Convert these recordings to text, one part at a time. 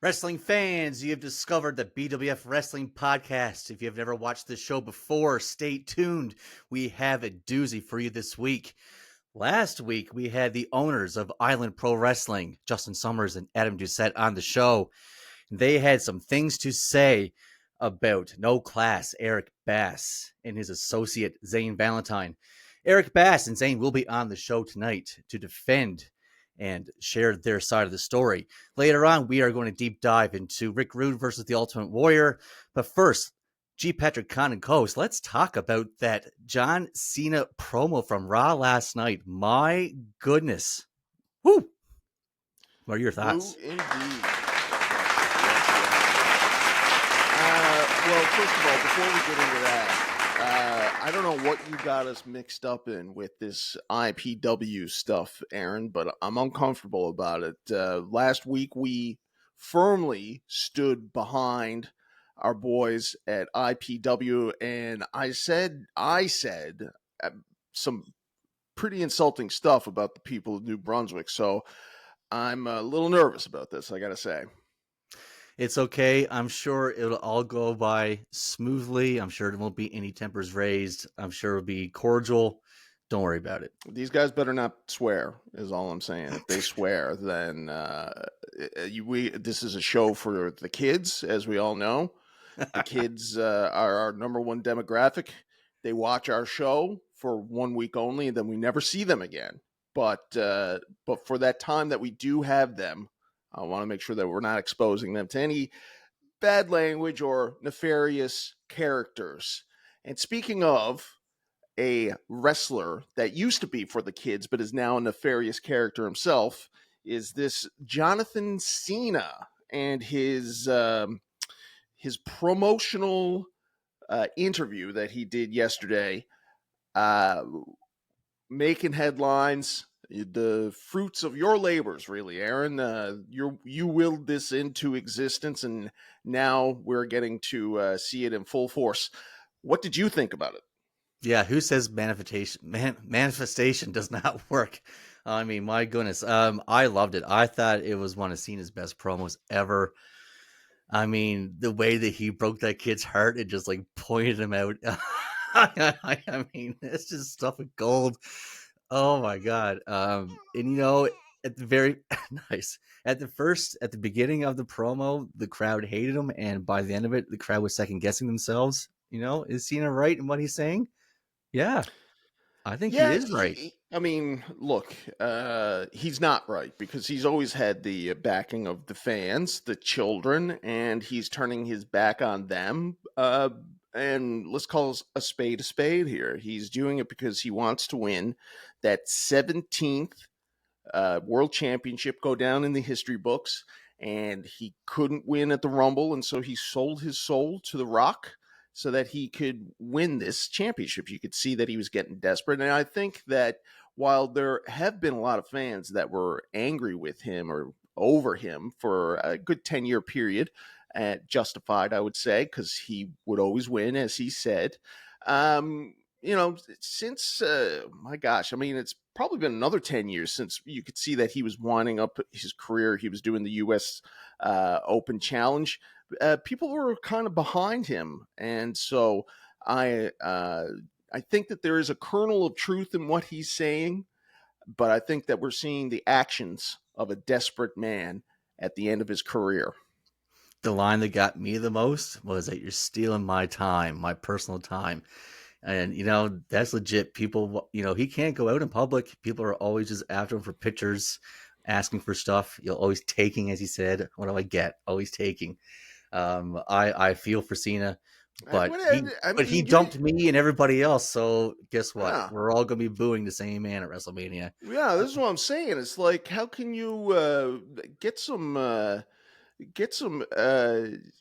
Wrestling fans, you have discovered the BWF Wrestling Podcast. If you have never watched this show before, stay tuned. We have a doozy for you this week. Last week, we had the owners of Island Pro Wrestling, Justin Summers and Adam Doucette, on the show. They had some things to say about No Class, Erik Bass, and his associate, Zane Valentine. Erik Bass and Zane will be on the show tonight to defend and share their side of the story. Later on, we are going to deep dive into Rick Rude versus the Ultimate Warrior. But first, G. Patrick Con and Coast, let's talk about that John Cena promo from Raw last night. My goodness. Woo! What are your thoughts? Blue indeed. Well, first of all, before we get into that, I don't know what you got us mixed up in with this IPW stuff, Aaron, but I'm uncomfortable about it. Last week, we firmly stood behind our boys at IPW, and I said some pretty insulting stuff about the people of New Brunswick, so I'm a little nervous about this, I gotta say. It's okay. I'm sure it'll all go by smoothly. I'm sure there won't be any tempers raised. I'm sure it'll be cordial. Don't worry about it. These guys better not swear, is all I'm saying. If they swear, then this is a show for the kids, as we all know. The kids are our number one demographic. They watch our show for 1 week only, and then we never see them again. But for that time that we do have them, I want to make sure that we're not exposing them to any bad language or nefarious characters. And speaking of a wrestler that used to be for the kids but is now a nefarious character himself, is this Jonathan Cena and his promotional interview that he did yesterday, making headlines. The fruits of your labors, really, Aaron. You willed this into existence, and now we're getting to see it in full force. What did you think about it? Yeah, who says manifestation does not work? I mean, my goodness. I loved it. I thought it was one of Cena's best promos ever. I mean, the way that he broke that kid's heart and just like pointed him out. I mean, it's just stuff of gold. Oh my God. And you know, at the very nice at the beginning of the promo, the crowd hated him, and by the end of it, the crowd was second guessing themselves. You know, is Cena right in what he's saying? Yeah, I think he is right. I mean, look, he's not right, because he's always had the backing of the fans, the children, and he's turning his back on them. And let's call a spade here. He's doing it because he wants to win that 17th World Championship, go down in the history books, and he couldn't win at the Rumble, and so he sold his soul to The Rock so that he could win this championship. You could see that he was getting desperate, and I think that while there have been a lot of fans that were angry with him or over him for a good 10-year period, justified, I would say, because he would always win, as he said. Since, my gosh, I mean, it's probably been another 10 years since you could see that he was winding up his career. He was doing the U.S. Open Challenge. People were kind of behind him. And so I think that there is a kernel of truth in what he's saying, but I think that we're seeing the actions of a desperate man at the end of his career. The line that got me the most was that you're stealing my time, my personal time. And, you know, that's legit. People, you know, he can't go out in public. People are always just after him for pictures, asking for stuff. You're always taking, as he said. What do I get? Always taking. I feel for Cena, but he dumped me and everybody else. So guess what? Yeah. We're all going to be booing the same man at WrestleMania. Yeah, this is what I'm saying. It's like, how can you get some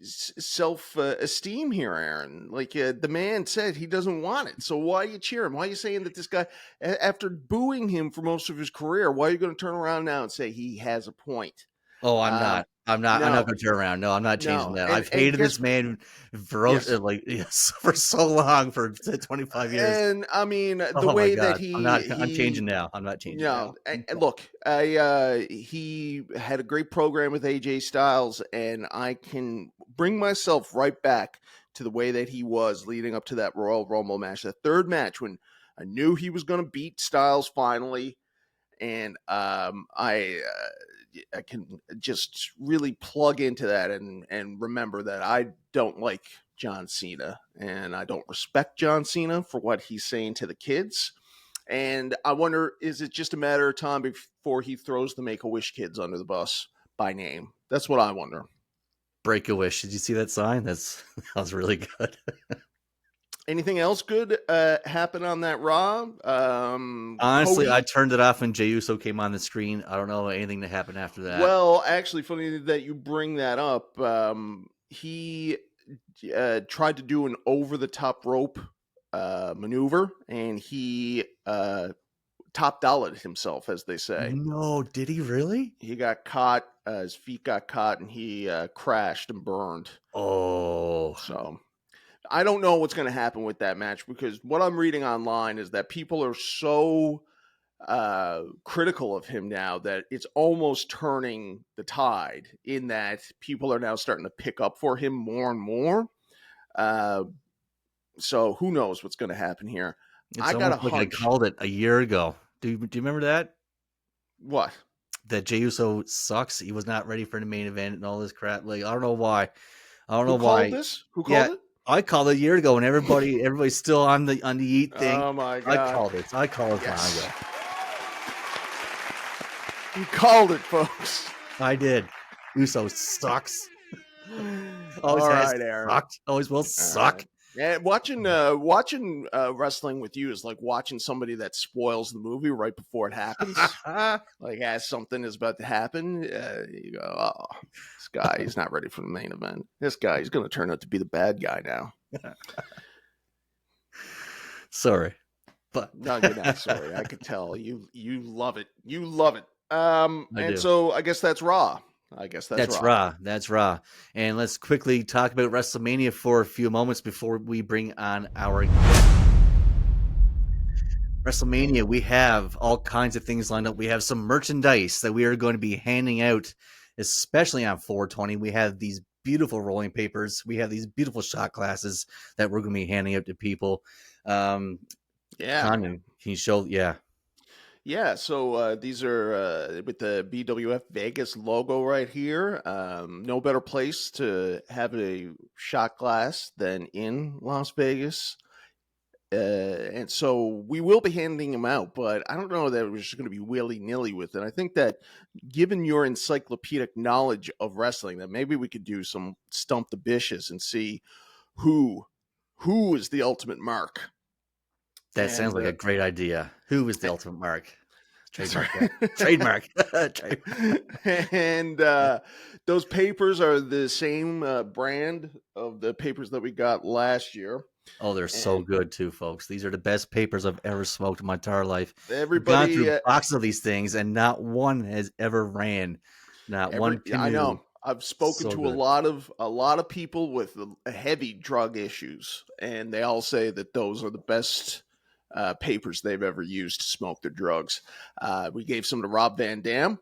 self-esteem here, Aaron? Like, the man said he doesn't want it. So why are you cheering? Why are you saying that this guy, after booing him for most of his career, why are you going to turn around now and say he has a point? Oh, I'm not. I'm not No, going to turn around. No, I'm not changing no. that. And I've hated guess this man yes. for so long, for 25 years. And I mean, the Oh my way that God. I'm changing he now. I'm not changing no, now. look, he had a great program with AJ Styles, and I can bring myself right back to the way that he was leading up to that Royal Rumble match, the third match when I knew he was going to beat Styles finally, and I can just really plug into that and remember that I don't like John Cena, and I don't respect John Cena for what he's saying to the kids. And I wonder, is it just a matter of time before he throws the Make-A-Wish kids under the bus by name? That's what I wonder. Break a wish. Did you see that sign? That was really good. Anything else good happen on that Raw? Honestly, Cody? I turned it off when Jey Uso came on the screen. I don't know anything that happened after that. Well, actually, funny that you bring that up. He tried to do an over-the-top rope maneuver, and he top dollared himself, as they say. No, did he really? He got caught. His feet got caught, and he crashed and burned. Oh, So I don't know what's going to happen with that match, because what I'm reading online is that people are so critical of him now that it's almost turning the tide, in that people are now starting to pick up for him more and more. So who knows what's going to happen here? it's I got a almost like I hunch. called it a year ago. Do you remember that? What? That Jey Uso sucks. He was not ready for the main event and all this crap. Like, I don't know why. I don't know Who called why. this? Who Yeah, called it? I called it a year ago, and everybody's still on the eat thing. Oh my I God. called it. I called it long Yes. ago. You called it, folks. I did. Uso sucks. Always All has right, Aaron. sucked. Always will All suck. right. Yeah, watching wrestling with you is like watching somebody that spoils the movie right before it happens. Like, as something is about to happen, you go, "Oh, this guy, he's not ready for the main event. This guy, he's going to turn out to be the bad guy now." Sorry, but No, you're not sorry. I could tell you love it. You love it. I And do. so I guess that's Raw. I guess that's That's Raw. Raw. That's Raw. And let's quickly talk about WrestleMania for a few moments before we bring on our WrestleMania. We have all kinds of things lined up. We have some merchandise that we are going to be handing out, especially on 420. We have these beautiful rolling papers. We have these beautiful shot glasses that we're going to be handing out to people. Yeah. Condon, can you show? Yeah. Yeah, so these are with the BWF Vegas logo right here. No better place to have a shot glass than in Las Vegas. And so we will be handing them out, but I don't know that we're just going to be willy-nilly with it. I think that, given your encyclopedic knowledge of wrestling, that maybe we could do some Stump the Bishes and see who is the ultimate mark. That sounds And like a great idea. Who is the ultimate mark? that's Trademark right. that. Trademark. And those papers are the same brand of the papers that we got last year. Oh, they're so And good too, folks. These are the best papers I've ever smoked in my entire life. I've gone everybody, through boxes of these things, and not one has ever ran. Not one I canoe. know. I've spoken So to good. a lot of people with heavy drug issues, and they all say that those are the best papers they've ever used to smoke their drugs. We gave some to Rob Van Dam,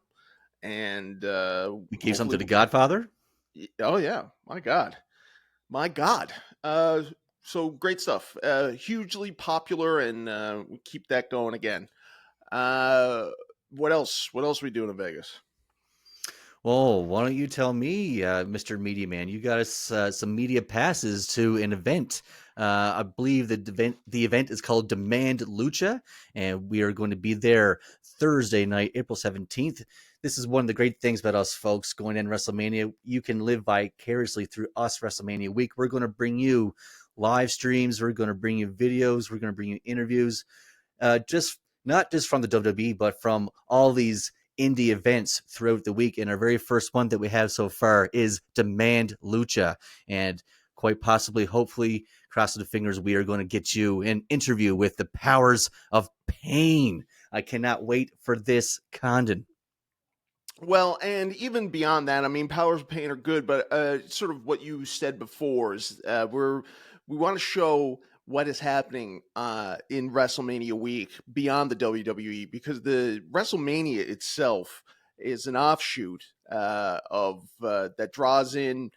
and We gave some to hopefully, the Godfather. oh yeah, my God. So great stuff. Hugely popular, and we keep that going again. What else? What else are we doing in Vegas? Oh, why don't you tell me, Mr. Media Man? You got us some media passes to an event. I believe the event is called Demand Lucha, and we are going to be there Thursday night, April 17th. This is one of the great things about us folks going in WrestleMania. You can live vicariously through us WrestleMania week. We're going to bring you live streams. We're going to bring you videos. We're going to bring you interviews. Just not just from the WWE, but from all these indie events throughout the week. And our very first one that we have so far is Demand Lucha. And quite possibly, hopefully, crossing the fingers, we are going to get you an interview with the Powers of Pain. I cannot wait for this, Condon. Well, and even beyond that, I mean, powers of pain are good, but sort of what you said before is we want to show what is happening in WrestleMania week beyond the WWE, because the WrestleMania itself is an offshoot of that draws in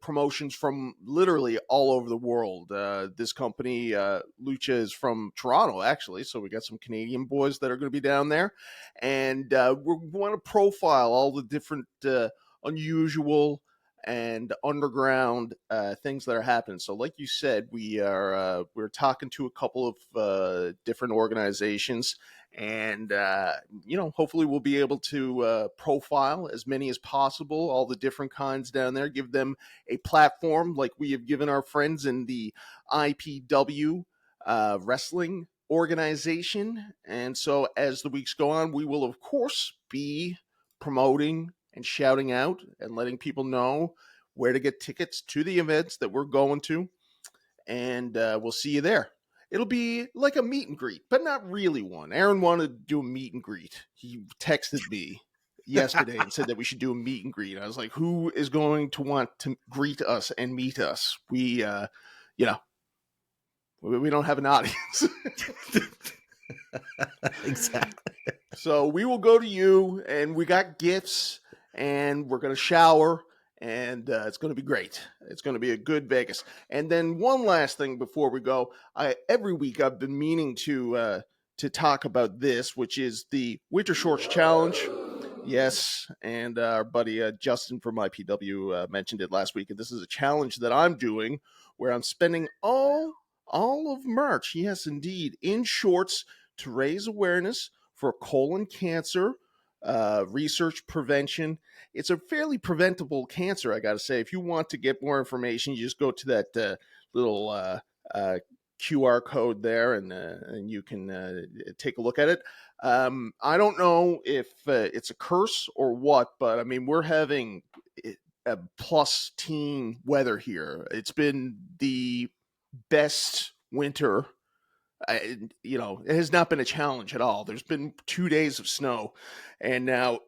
promotions from literally all over the world. This company, Lucha, is from Toronto, actually, so we got some Canadian boys that are going to be down there, and we want to profile all the different unusual and underground things that are happening. So, like you said, we're talking to a couple of different organizations, and hopefully we'll be able to profile as many as possible, all the different kinds down there, give them a platform like we have given our friends in the IPW Wrestling organization. And so as the weeks go on, we will of course be promoting and shouting out and letting people know where to get tickets to the events that we're going to, and we'll see you there. It'll be like a meet and greet, but not really one. Aaron wanted to do a meet and greet. He texted me yesterday and said that we should do a meet and greet. I was like, who is going to want to greet us and meet us? We don't have an audience. Exactly. So we will go to you, and we got gifts, and we're going to shower, and it's going to be great. It's going to be a good Vegas. And then one last thing before we go. Every week I've been meaning to talk about this, which is the Winter Shorts Challenge. Yes, and our buddy Justin from IPW mentioned it last week, and this is a challenge that I'm doing where I'm spending all of March, yes indeed, in shorts to raise awareness for colon cancer, research prevention. It's a fairly preventable cancer, I got to say. If you want to get more information, you just go to that little QR code there, and you can take a look at it. I don't know if it's a curse or what, but I mean, we're having a plus teen weather here. It's been the best winter. It has not been a challenge at all. There's been 2 days of snow, and now,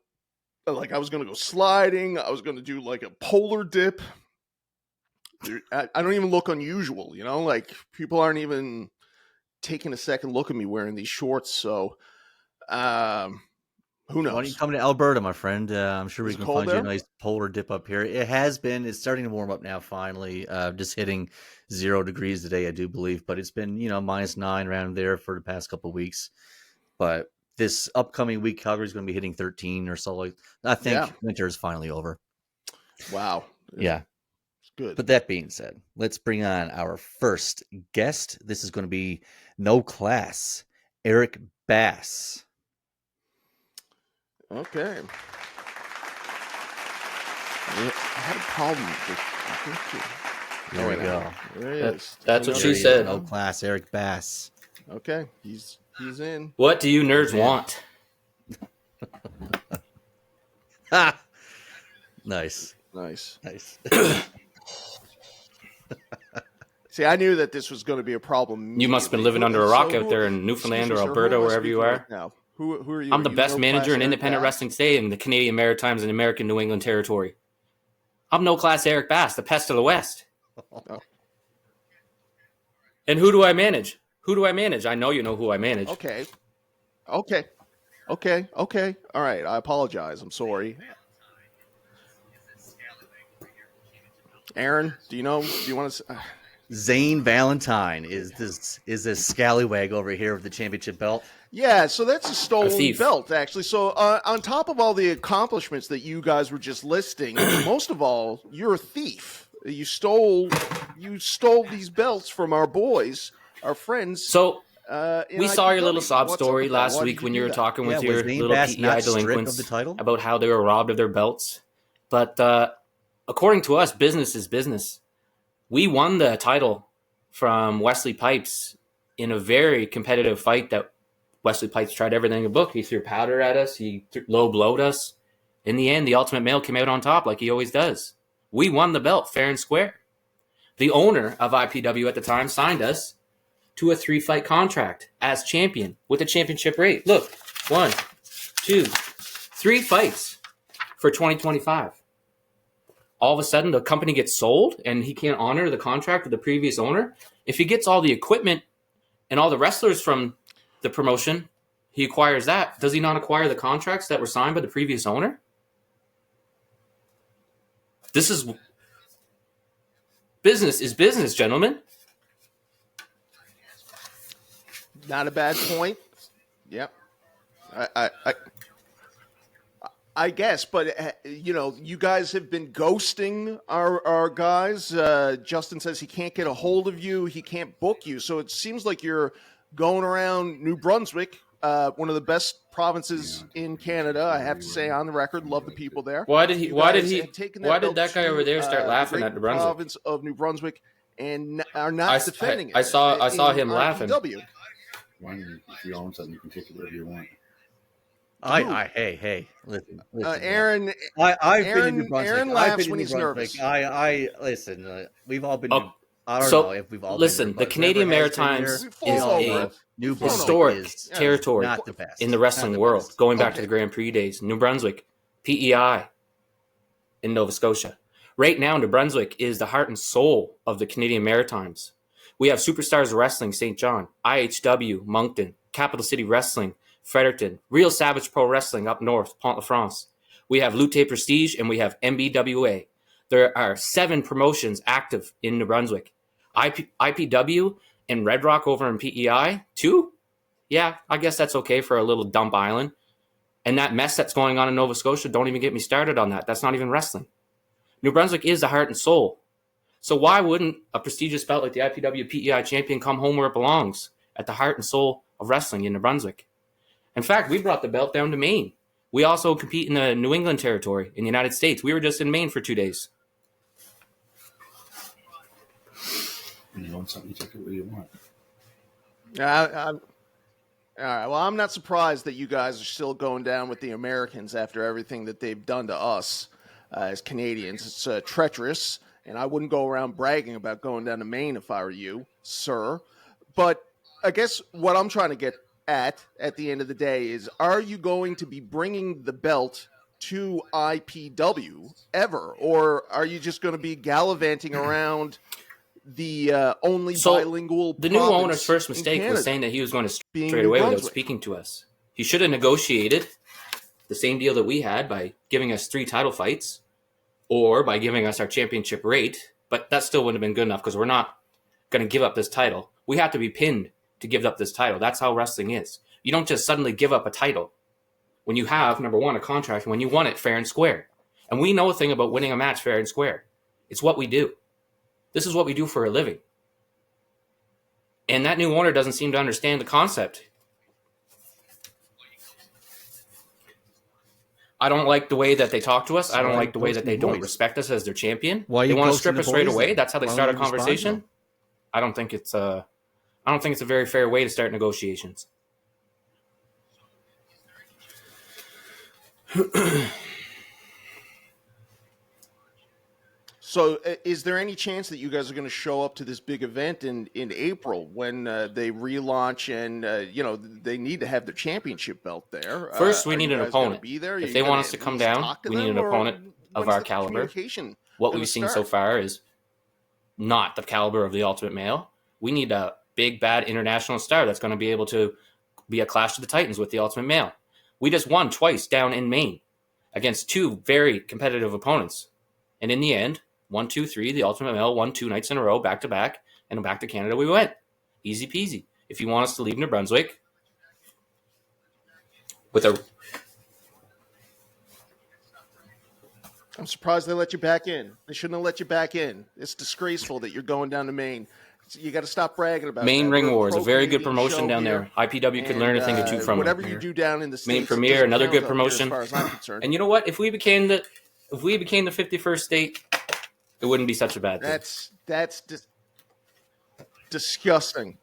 like, I was going to go sliding. I was going to do like a polar dip. I don't even look unusual, like people aren't even taking a second look at me wearing these shorts. So, who knows? Why don't you come to Alberta, my friend? I'm sure we can find you a nice polar dip up here. It's starting to warm up now, finally. Just hitting 0 degrees today, I do believe. But it's been, -9 around there for the past couple of weeks. But this upcoming week, Calgary's going to be hitting 13 or so. I think winter is finally over. Wow. Yeah. It's good. But that being said, let's bring on our first guest. This is going to be No Class, Erik Bass. Okay. I had a problem with There we go. There he is. That's what she said. No Class, Erik Bass. Okay, he's in. What do you nerds want? Ha! Nice. See, I knew that this was going to be a problem. You must have been living under a rock out there in Newfoundland or Alberta, wherever you are. Now, who are you? I'm the best manager in independent wrestling today in the Canadian Maritimes and American New England territory. I'm No Class Erik Bass, the pest of the West. Oh. And who do I manage? I know you know who I manage. Okay. All right. I apologize. I'm sorry. Aaron, do you want to? Zane Valentine is this scallywag over here with the championship belt. Yeah, so that's a stolen belt, actually. So on top of all the accomplishments that you guys were just listing, most of all, you're a thief. You stole these belts from our boys, our friends. So we saw your little sob story last week when you were talking with your little PEI delinquents about how they were robbed of their belts. But according to us, business is business. We won the title from Wesley Pipes in a very competitive fight that Wesley Pipes tried everything in the book. He threw powder at us. He low-blowed us. In the end, the Ultimate Male came out on top like he always does. We won the belt fair and square. The owner of IPW at the time signed us to a 3-fight contract as champion with a championship rate. Look, 1, 2, 3 fights for 2025. All of a sudden, the company gets sold and he can't honor the contract with the previous owner. If he gets all the equipment and all the wrestlers from the promotion, he acquires that. Does he not acquire the contracts that were signed by the previous owner? This is business, gentlemen. Not a bad point. Yep. I guess, but you guys have been ghosting our guys. Justin says he can't get a hold of you. He can't book you. So it seems like you're going around New Brunswick, one of the best provinces in Canada. I have to say, on the record, love the people there. Why did that guy over there start laughing at New Brunswick? Province of New Brunswick, and are not defending it. I saw him laughing. If you own something, you can take it wherever you want. Hey, listen. Aaron, I've been in New Brunswick. Aaron laughs when he's nervous. Listen. We've all been. I don't know if we've all. Listen, the Canadian Maritimes is a historic territory in the wrestling world, going back to the Grand Prix days. New Brunswick, PEI, in Nova Scotia. Right now, New Brunswick is the heart and soul of the Canadian Maritimes. We have Superstars Wrestling, St. John, IHW, Moncton, Capital City Wrestling, Fredericton, Real Savage Pro Wrestling up north, Pont-la-France. We have Lutte Prestige, and we have MBWA. There are 7 promotions active in New Brunswick. IPW and Red Rock over in PEI, 2? Yeah, I guess that's okay for a little dump island. And that mess that's going on in Nova Scotia, don't even get me started on that. That's not even wrestling. New Brunswick is the heart and soul. So why wouldn't a prestigious belt like the IPW PEI champion come home where it belongs, at the heart and soul of wrestling in New Brunswick? In fact, we brought the belt down to Maine. We also compete in the New England territory in the United States. We were just in Maine for 2 days. You own something, you take it where you want. All right. Well, I'm not surprised that you guys are still going down with the Americans after everything that they've done to us as Canadians. It's treacherous, and I wouldn't go around bragging about going down to Maine if I were you, sir. But I guess what I'm trying to get at the end of the day is, are you going to be bringing the belt to IPW ever, or are you just going to be gallivanting around the only bilingual? The new owner's first mistake was saying that he was going to straight away without speaking to us. He should have negotiated the same deal that we had by giving us 3 title fights, or by giving us our championship rate. But that still wouldn't have been good enough, because we're not going to give up this title. We have to be pinned to give up this title. That's how wrestling is. You don't just suddenly give up a title when you have, number one, a contract, and when you won it fair and square. And we know a thing about winning a match fair and square. It's what we do. This is what we do for a living. And that new owner doesn't seem to understand the concept. I don't like the way that they talk to us. I don't like the way that they don't respect us as their champion. They want to strip us right away. That's how they start a conversation. I don't think it's a very fair way to start negotiations. So is there any chance that you guys are going to show up to this big event in April when they relaunch and, they need to have their championship belt there? First, we need an opponent. If they want us to come down, we need an opponent of our caliber. What we've seen so far is not the caliber of the Ultimate Male. We need a big, bad international star that's going to be able to be a clash of the Titans with the Ultimate Male. We just won twice down in Maine against 2 very competitive opponents. And in the end, 1, 2, 3, the Ultimate Male won 2 nights in a row, back to back, and back to Canada we went. Easy peasy. If you want us to leave New Brunswick with a... I'm surprised they let you back in. They shouldn't have let you back in. It's disgraceful that you're going down to Maine. You got to stop bragging about Maine that. Ring War is a very good promotion down there. IPW could learn a thing or two from whatever you do down in the States. Maine Premier, another good promotion. As far as I'm concerned. And you know what? If we became the 51st state, it wouldn't be such a bad thing. That's disgusting.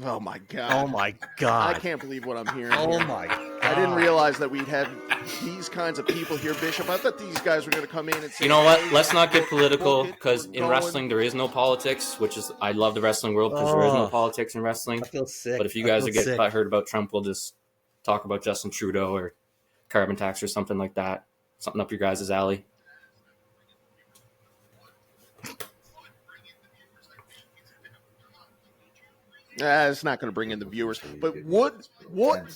Oh my god! Oh my god! I can't believe what I'm hearing. Oh here. my god! I didn't realize that we'd have these kinds of people here, Bishop. I thought these guys were going to come in and say, you know what? Hey, let's not get political, because in wrestling there is no politics, which is, I love the wrestling world because there is no politics in wrestling. I feel sick. But if you guys are getting hurt about Trump, we'll just talk about Justin Trudeau or carbon tax or something like that. Something up your guys' alley. It's not going to bring in the viewers. But what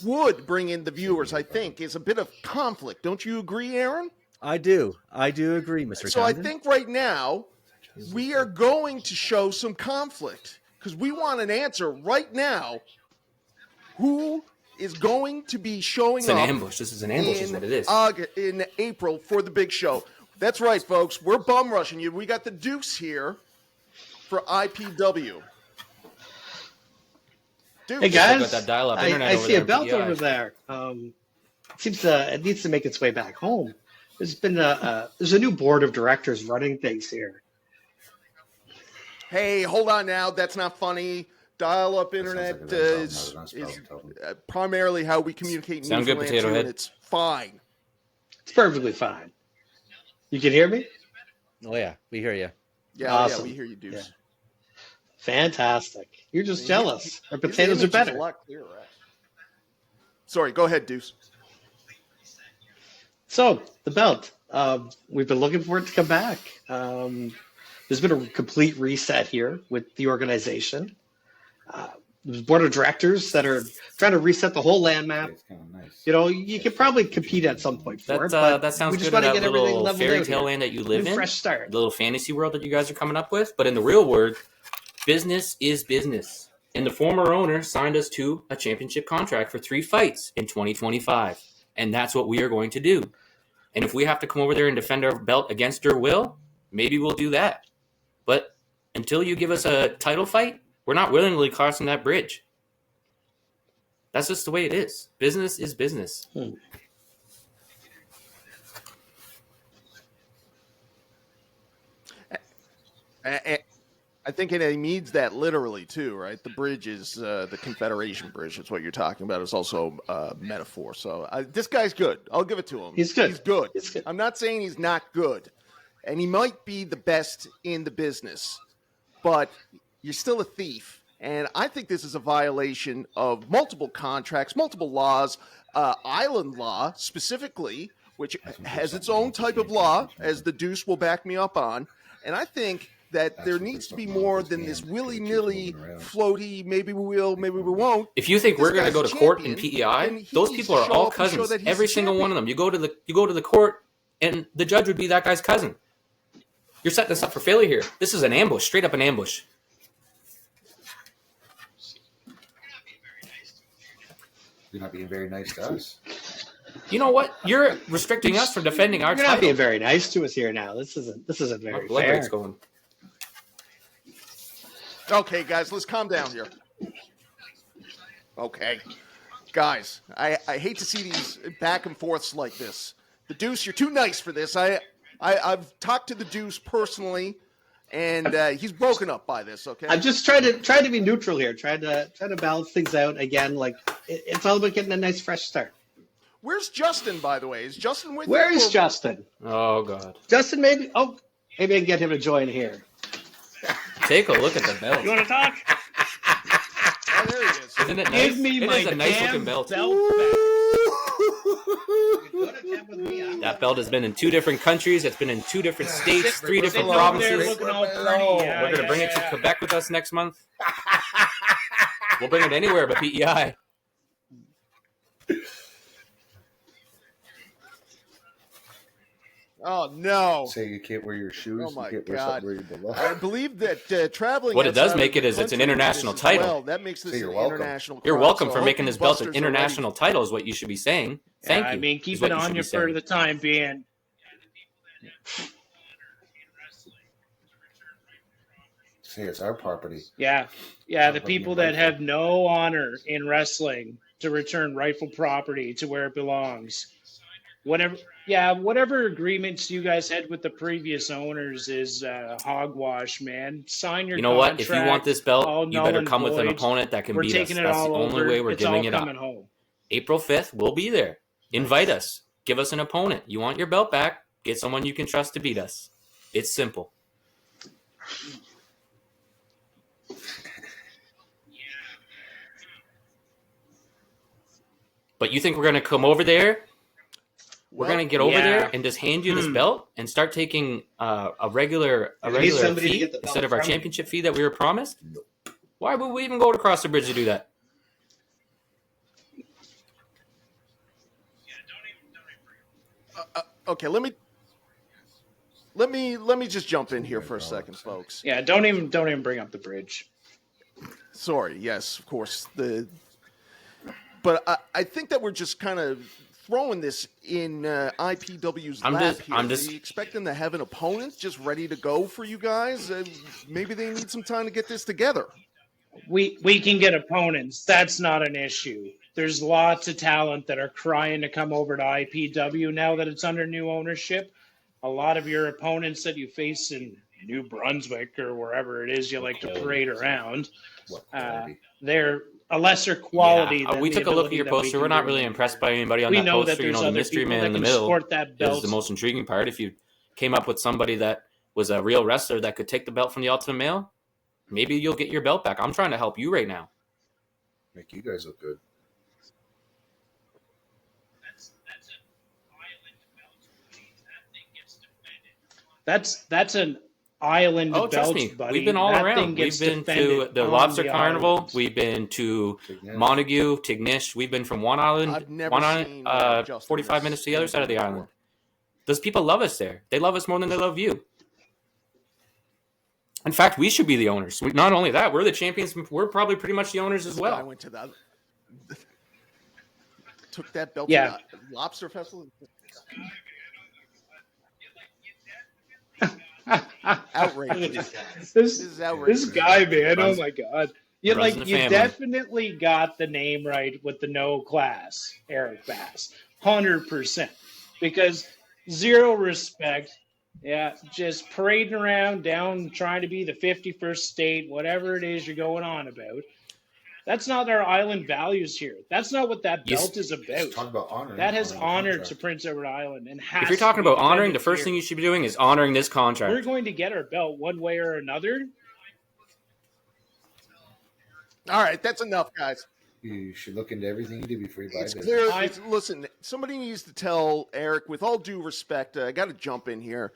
would bring in the viewers, I think, is a bit of conflict. Don't you agree, Aaron? I do agree, Mr. So Condon. I think right now we are going to show some conflict because we want an answer right now. Who is going to be showing up? It's an ambush. This is an ambush, is what it is. In April for the big show. That's right, folks. We're bum rushing you. We got the Deuce here for IPW. Dude, hey guys, that dial-up internet I over see there a belt PEI. over there. It needs to make its way back home. There's been there's a new board of directors running things here. Hey, hold on now. That's not funny. Dial-up internet is primarily how we communicate in Sound good, Newfoundland Potato too, Head? and it's fine. It's perfectly fine. You can hear me? Oh yeah, we hear you. Yeah, Awesome. yeah, we hear you, Deuce. Yeah. Fantastic. You're just jealous. Our potatoes are better. A lot clearer, actually. Sorry, go ahead, Deuce. So, the belt. We've been looking for it to come back. There's been a complete reset here with the organization. There's board of directors that are trying to reset the whole land map. Nice. You know, you could probably compete at some point for it. But that sounds we just good in want to that get everything little leveled fairy out tale here. land that you live New in. fresh start. The little fantasy world that you guys are coming up with. But in the real world, business is business. And the former owner signed us to a championship contract for 3 fights in 2025. And that's what we are going to do. And if we have to come over there and defend our belt against our will, maybe we'll do that. But until you give us a title fight, we're not willingly crossing that bridge. That's just the way it is. Business is business. I think it means that literally too, right? The bridge is the Confederation Bridge. That's what you're talking about. It's also a metaphor. So this guy's good. I'll give it to him. He's good. He's good. He's good. I'm not saying he's not good. And he might be the best in the business. But you're still a thief. And I think this is a violation of multiple contracts, multiple laws, island law specifically, which has its own type of law, as the Deuce will back me up on. And I think that there needs to be more than this willy-nilly, floaty, maybe we will, maybe we won't. If you think we're going to go to court in PEI, those people are all cousins. Every single one of them. You go to the court, and the judge would be that guy's cousin. You're setting us up for failure here. This is an ambush, straight up an ambush. You're not being very nice to us. You know what? You're restricting us from defending our You're title. not being very nice to us here now. This isn't very blood fair. rate's going. Okay, guys, let's calm down here. Okay. Guys, I hate to see these back and forths like this. The Deuce, you're too nice for this. I've talked to the Deuce personally, and he's broken up by this, okay? I'm just trying to be neutral here, trying to balance things out again. Like it's all about getting a nice fresh start. Where's Justin, by the way? Is Justin with you? Where is Justin? Oh God. Justin, maybe I can get him to join here. Take a look at the belt. You want to talk? Oh, there he is. Isn't it nice? Give me It my is a nice damn looking belt. belt back. That belt has been in 2 different countries. It's been in 2 different states, 3 different provinces. We're going to bring it to Quebec with us next month. We'll bring it anywhere but PEI. Oh, no. Say you can't wear your shoes. Oh, my you can't God. wear something where you belong. I believe that traveling. What it does outside make of it is it's an country international as title. Well, that makes this So an you're welcome. international. You're crowd, welcome so for I making hope this you belt an busters are ready. international title is what you should be saying. Thank you. I mean, keep is what it you should on be you for saying. the time being. Say it's our property. Yeah, the people that have no honor in wrestling to return rightful property to where it belongs. Whatever agreements you guys had with the previous owners is hogwash, man. Sign your You know what? If you want this belt, all you null better and come with an void. opponent that can We're beat us. taking it That's all the only over. way we're It's giving all it up. coming home. April 5th, we'll be there. Invite us. give us an opponent. You want your belt back, get someone you can trust to beat us. It's simple. But you think we're going to come over there? We're going to get over there and just hand you this belt and start taking a regular fee instead of our championship fee that we were promised? Nope. Why would we even go across the bridge to do that? Okay, let me just jump in here for a second, folks. Yeah, don't even bring up the bridge. Sorry. Yes, of course. But I think that we're just kind of throwing this in IPW's lap here. Do you expect them to have an opponent just ready to go for you guys? Maybe they need some time to get this together. We can get opponents. That's not an issue. There's lots of talent that are crying to come over to IPW now that it's under new ownership. A lot of your opponents that you face in New Brunswick or wherever it is you like to parade around, they're a lesser quality. Yeah. We took a look at your poster. We're not really impressed by anybody on that poster. The mystery man in the middle is the most intriguing part. If you came up with somebody that was a real wrestler that could take the belt from the Ultimate Male, maybe you'll get your belt back. I'm trying to help you right now. Make you guys look good. That's an island belt, trust me. buddy. We've been all around. We've been to the Lobster Carnival. Island. We've been to Montague, Tignish. We've been from one island, 45 minutes to the other side of the island. Those people love us there. They love us more than they love you. In fact, we should be the owners. Not only that, we're the champions. We're probably pretty much the owners as well. I went to that. Took that belt to the Lobster Festival. Outrageous. This is outrageous. This guy, man. Oh my God. You definitely got the name right with the no class, Erik Bass. 100%. Because zero respect. Yeah, just parading around down trying to be the 51st state, whatever it is you're going on about. That's not our island values here. That's not what that belt is about. Talk about honoring. That has honored to Prince Edward Island. And if you're talking about honoring, the first thing you should be doing is honoring this contract. We're going to get our belt one way or another. All right, that's enough, guys. You should look into everything you do before you buy it. It's clear. Listen, somebody needs to tell Erik, with all due respect, I got to jump in here.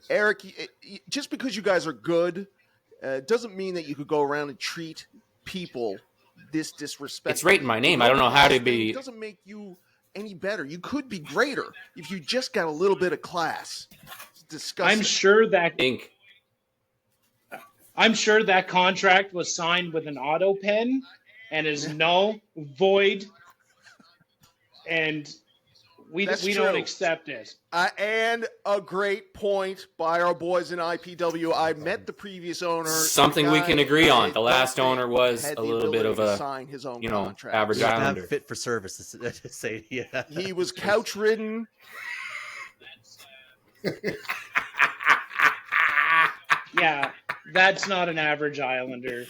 Erik, just because you guys are good doesn't mean that you could go around and treat people this disrespectful. It's right in my name. I don't know how to be. It doesn't make you any better. You could be greater if you just got a little bit of class. It's disgusting. I'm sure that contract was signed with an auto pen and is null, void, and we don't accept it. And a great point by our boys in IPW. I met the previous owner. Something we can agree on. The last owner was a little bit of a, average Islander. Fit for service. He was couch ridden. Yeah, that's not an average Islander.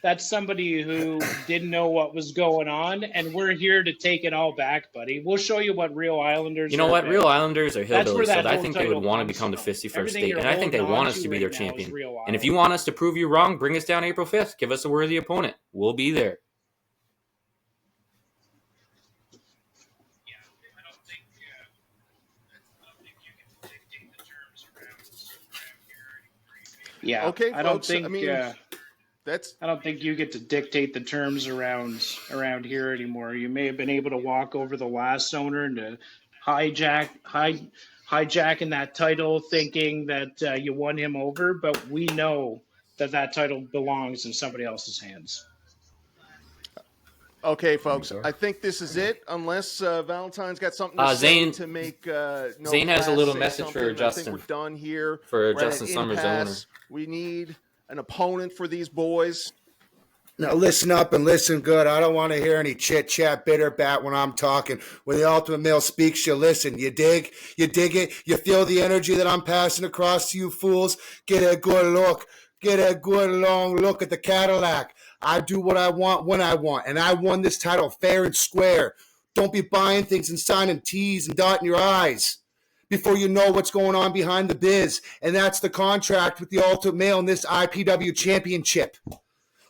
That's somebody who didn't know what was going on, and we're here to take it all back, buddy. We'll show you what real Islanders are. You know what? Real Islanders are hillbillies, so I think they would want to become the 51st state, and I think they want us to be their champion. And if you want us to prove you wrong, bring us down April 5th. Give us a worthy opponent. We'll be there. Yeah, okay, I don't think. I don't think you get to dictate the terms around here anymore. You may have been able to walk over the last owner and to hijacking that title, thinking that you won him over, but we know that title belongs in somebody else's hands. Okay, folks, I think this is it. Unless Valentine's got something to Zane, say to make Zane has a little message for Justin. I think we're done here. For Justin Summers, owner. We need an opponent for these boys. Now listen up and listen good. I don't want to hear any chit-chat, bitter-bat when I'm talking. When the Ultimate Male speaks, you listen. You dig? You dig it? You feel the energy that I'm passing across to you fools? Get a good look. Get a good long look at the Cadillac. I do what I want when I want, and I won this title fair and square. Don't be buying things and signing T's and dotting your I's before you know what's going on behind the biz. And that's the contract with the Ultimate Male in this IPW Championship.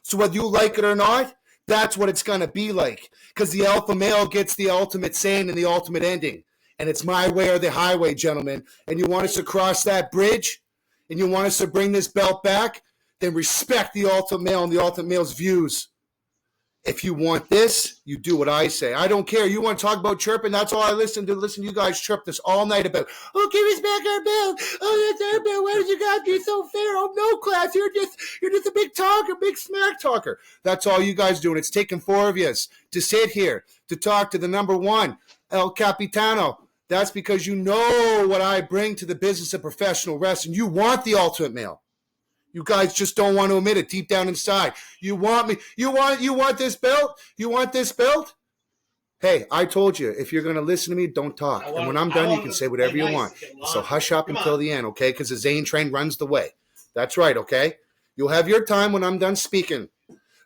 So whether you like it or not, that's what it's going to be like. Because the alpha male gets the ultimate saying and the ultimate ending. And it's my way or the highway, gentlemen. And you want us to cross that bridge? And you want us to bring this belt back? Then respect the ultimate male and the ultimate male's views. If you want this, you do what I say. I don't care. You want to talk about chirping? That's all I listen to. Listen to you guys chirp this all night about. Oh, give us back our belt. Oh, that's our belt. Why did you guys be so fair? Oh, no, class. You're just a big talker, big smack talker. That's all you guys do. And it's taken 4 of you to sit here to talk to the number one, El Capitano. That's because you know what I bring to the business of professional wrestling. You want the ultimate male. You guys just don't want to admit it deep down inside. You want me? You want this belt? You want this belt? Hey, I told you, if you're going to listen to me, don't talk. And when I'm done, you can say whatever you want. So hush up until the end, okay? Because the Zane train runs the way. That's right, okay? You'll have your time when I'm done speaking.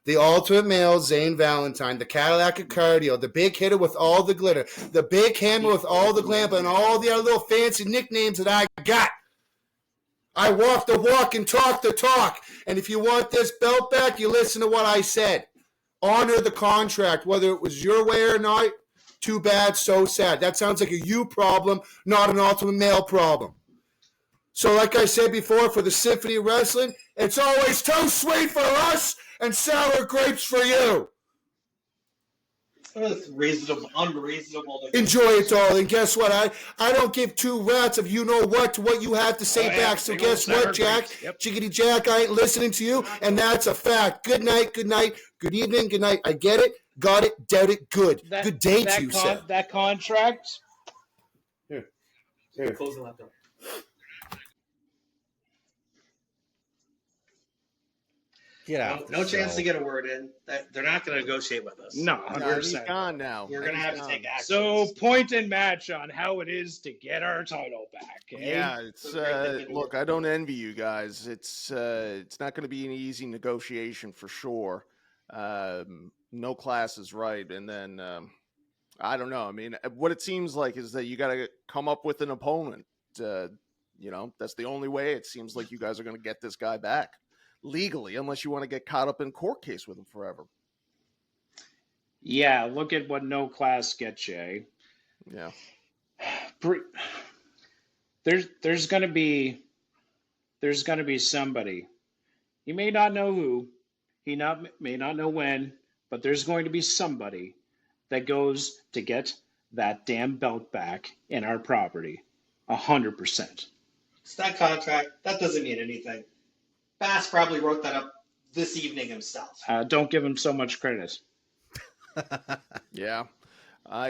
The ultimate male, Zane Valentine, the Cadillac of cardio, the big hitter with all the glitter, the big hammer with all the glamour, and all the other little fancy nicknames that I got. I walk the walk and talk the talk. And if you want this belt back, you listen to what I said. Honor the contract, whether it was your way or not. Too bad, so sad. That sounds like a you problem, not an ultimate male problem. So like I said before, for the Symphony of Wrestling, it's always too sweet for us and sour grapes for you. It's reasonable, unreasonable. Enjoy it all, and guess what? I don't give 2 rats of you know what to what you have to say back. So guess what, Jack? Yep. Chickadee Jack, I ain't listening to you, and that's a fact. Good night, good evening, good night. I get it, got it, doubt it, good. Good day to you, sir. That contract. Here. Close the laptop. Get out. No chance to get a word in. They're not going to negotiate with us. No, 100%. He's gone now. We're going to have to take action. So, point and match on how it is to get our title back. Eh? Yeah, it's look, I don't envy you guys. It's not going to be an easy negotiation for sure. No class is right, and then I don't know. I mean, what it seems like is that you got to come up with an opponent. That's the only way. It seems like you guys are going to get this guy back. Legally, unless you want to get caught up in court case with him forever. Yeah, look at what no class gets you. Eh? Yeah. There's gonna be somebody. You may not know who, may not know when, but there's going to be somebody that goes to get that damn belt back in our property. 100%. It's that contract. That doesn't mean anything. Bass probably wrote that up this evening himself. Don't give him so much credit. Yeah, I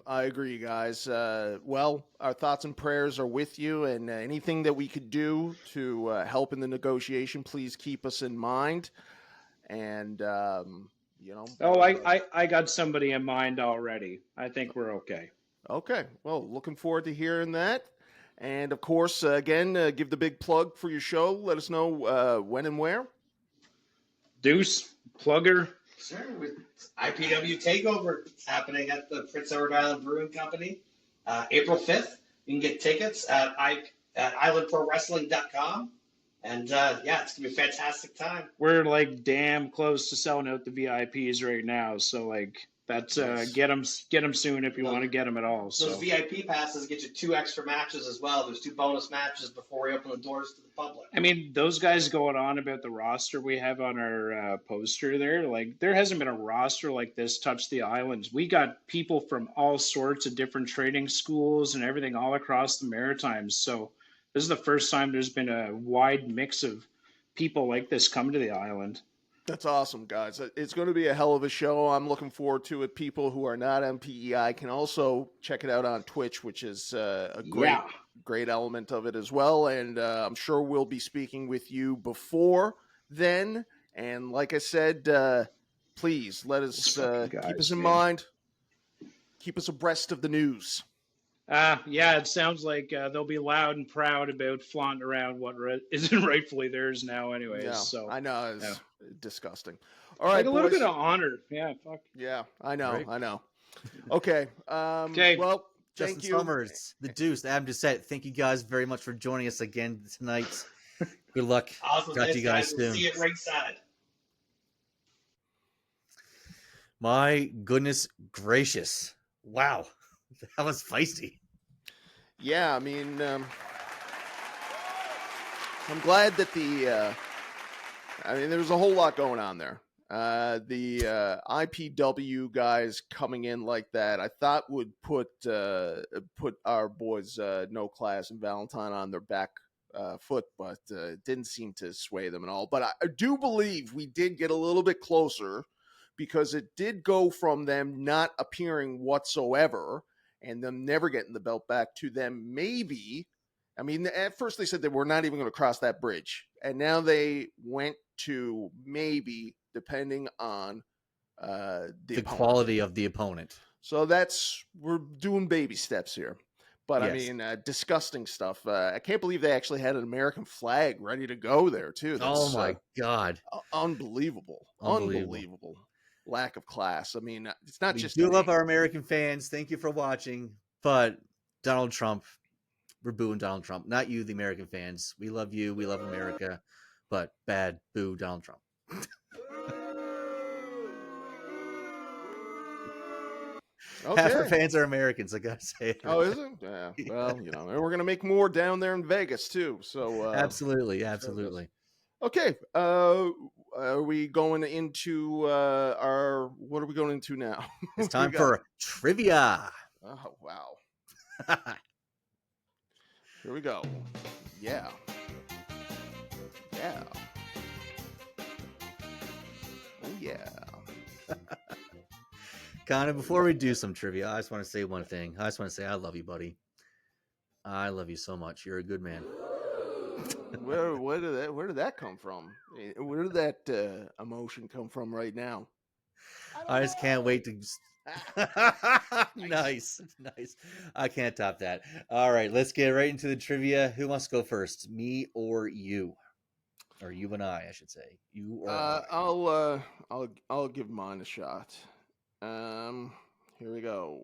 agree, guys. Well, our thoughts and prayers are with you, and anything that we could do to help in the negotiation, please keep us in mind. And I got somebody in mind already. I think we're okay. Okay. Well, looking forward to hearing that. And, of course, again, give the big plug for your show. Let us know when and where. Deuce, plugger. Sure. IPW TakeOver happening at the Prince Edward Island Brewing Company, April 5th. You can get tickets at islandprowrestling.com. And, it's going to be a fantastic time. We're, damn close to selling out the VIPs right now. So, that's get them soon if you want to get them at all. So. Those VIP passes get you 2 extra matches as well. There's 2 bonus matches before we open the doors to the public. I mean, those guys going on about the roster we have on our poster there, there hasn't been a roster like this touch the islands. We got people from all sorts of different training schools and everything all across the Maritimes. So this is the first time there's been a wide mix of people like this come to the island. That's awesome, guys. It's going to be a hell of a show. I'm looking forward to it. People who are not MPEI can also check it out on Twitch, which is a great element of it as well. And I'm sure we'll be speaking with you before then. And like I said, please let us keep us in mind. Keep us abreast of the news. It sounds like they'll be loud and proud about flaunting around what isn't rightfully theirs now anyways. Yeah, so I know. It's disgusting. All right, a little bit of honor. Yeah, fuck. Yeah, I know. Right. I know. Okay. Okay. Well, Justin thank you. Summers, the Deuce, Adam Doucette. Thank you guys very much for joining us again tonight. Good luck. Awesome. Talk to you guys We'll soon. see you at ringside. My goodness gracious. Wow. That was feisty. Yeah, I mean, I'm glad that there was a whole lot going on there. The IPW guys coming in like that, I thought would put our boys No Class and Valentine on their back foot, but it didn't seem to sway them at all. But I do believe we did get a little bit closer, because it did go from them not appearing whatsoever and them never getting the belt back to them maybe. I mean, at first they said they were not even going to cross that bridge, and now they went to maybe, depending on the quality of the opponent. So we're doing baby steps here. But yes. I mean, disgusting stuff. I can't believe they actually had an American flag ready to go there too. Oh my God. Unbelievable. Lack of class. I mean, it's not just. We do love our American fans. Thank you for watching. But Donald Trump, we're booing Donald Trump. Not you, the American fans. We love you. We love America. But bad, boo Donald Trump. Okay. Half our fans are Americans, I gotta say. Oh, is it? Yeah. Well, and we're gonna make more down there in Vegas too. So absolutely. Okay. Are we going into what are we going into now? It's time for trivia. Oh wow. Here we go. Yeah. Oh yeah. Connor, before we do some trivia, I just want to say one thing. I just want to say I love you, buddy. I love you so much. You're a good man. Where did that come from? Where did that emotion come from right now? I just can't wait to. Nice. I can't top that. All right, let's get right into the trivia. Who wants to go first, me or you? Or you and I should say. You or I. I'll give mine a shot. Here we go.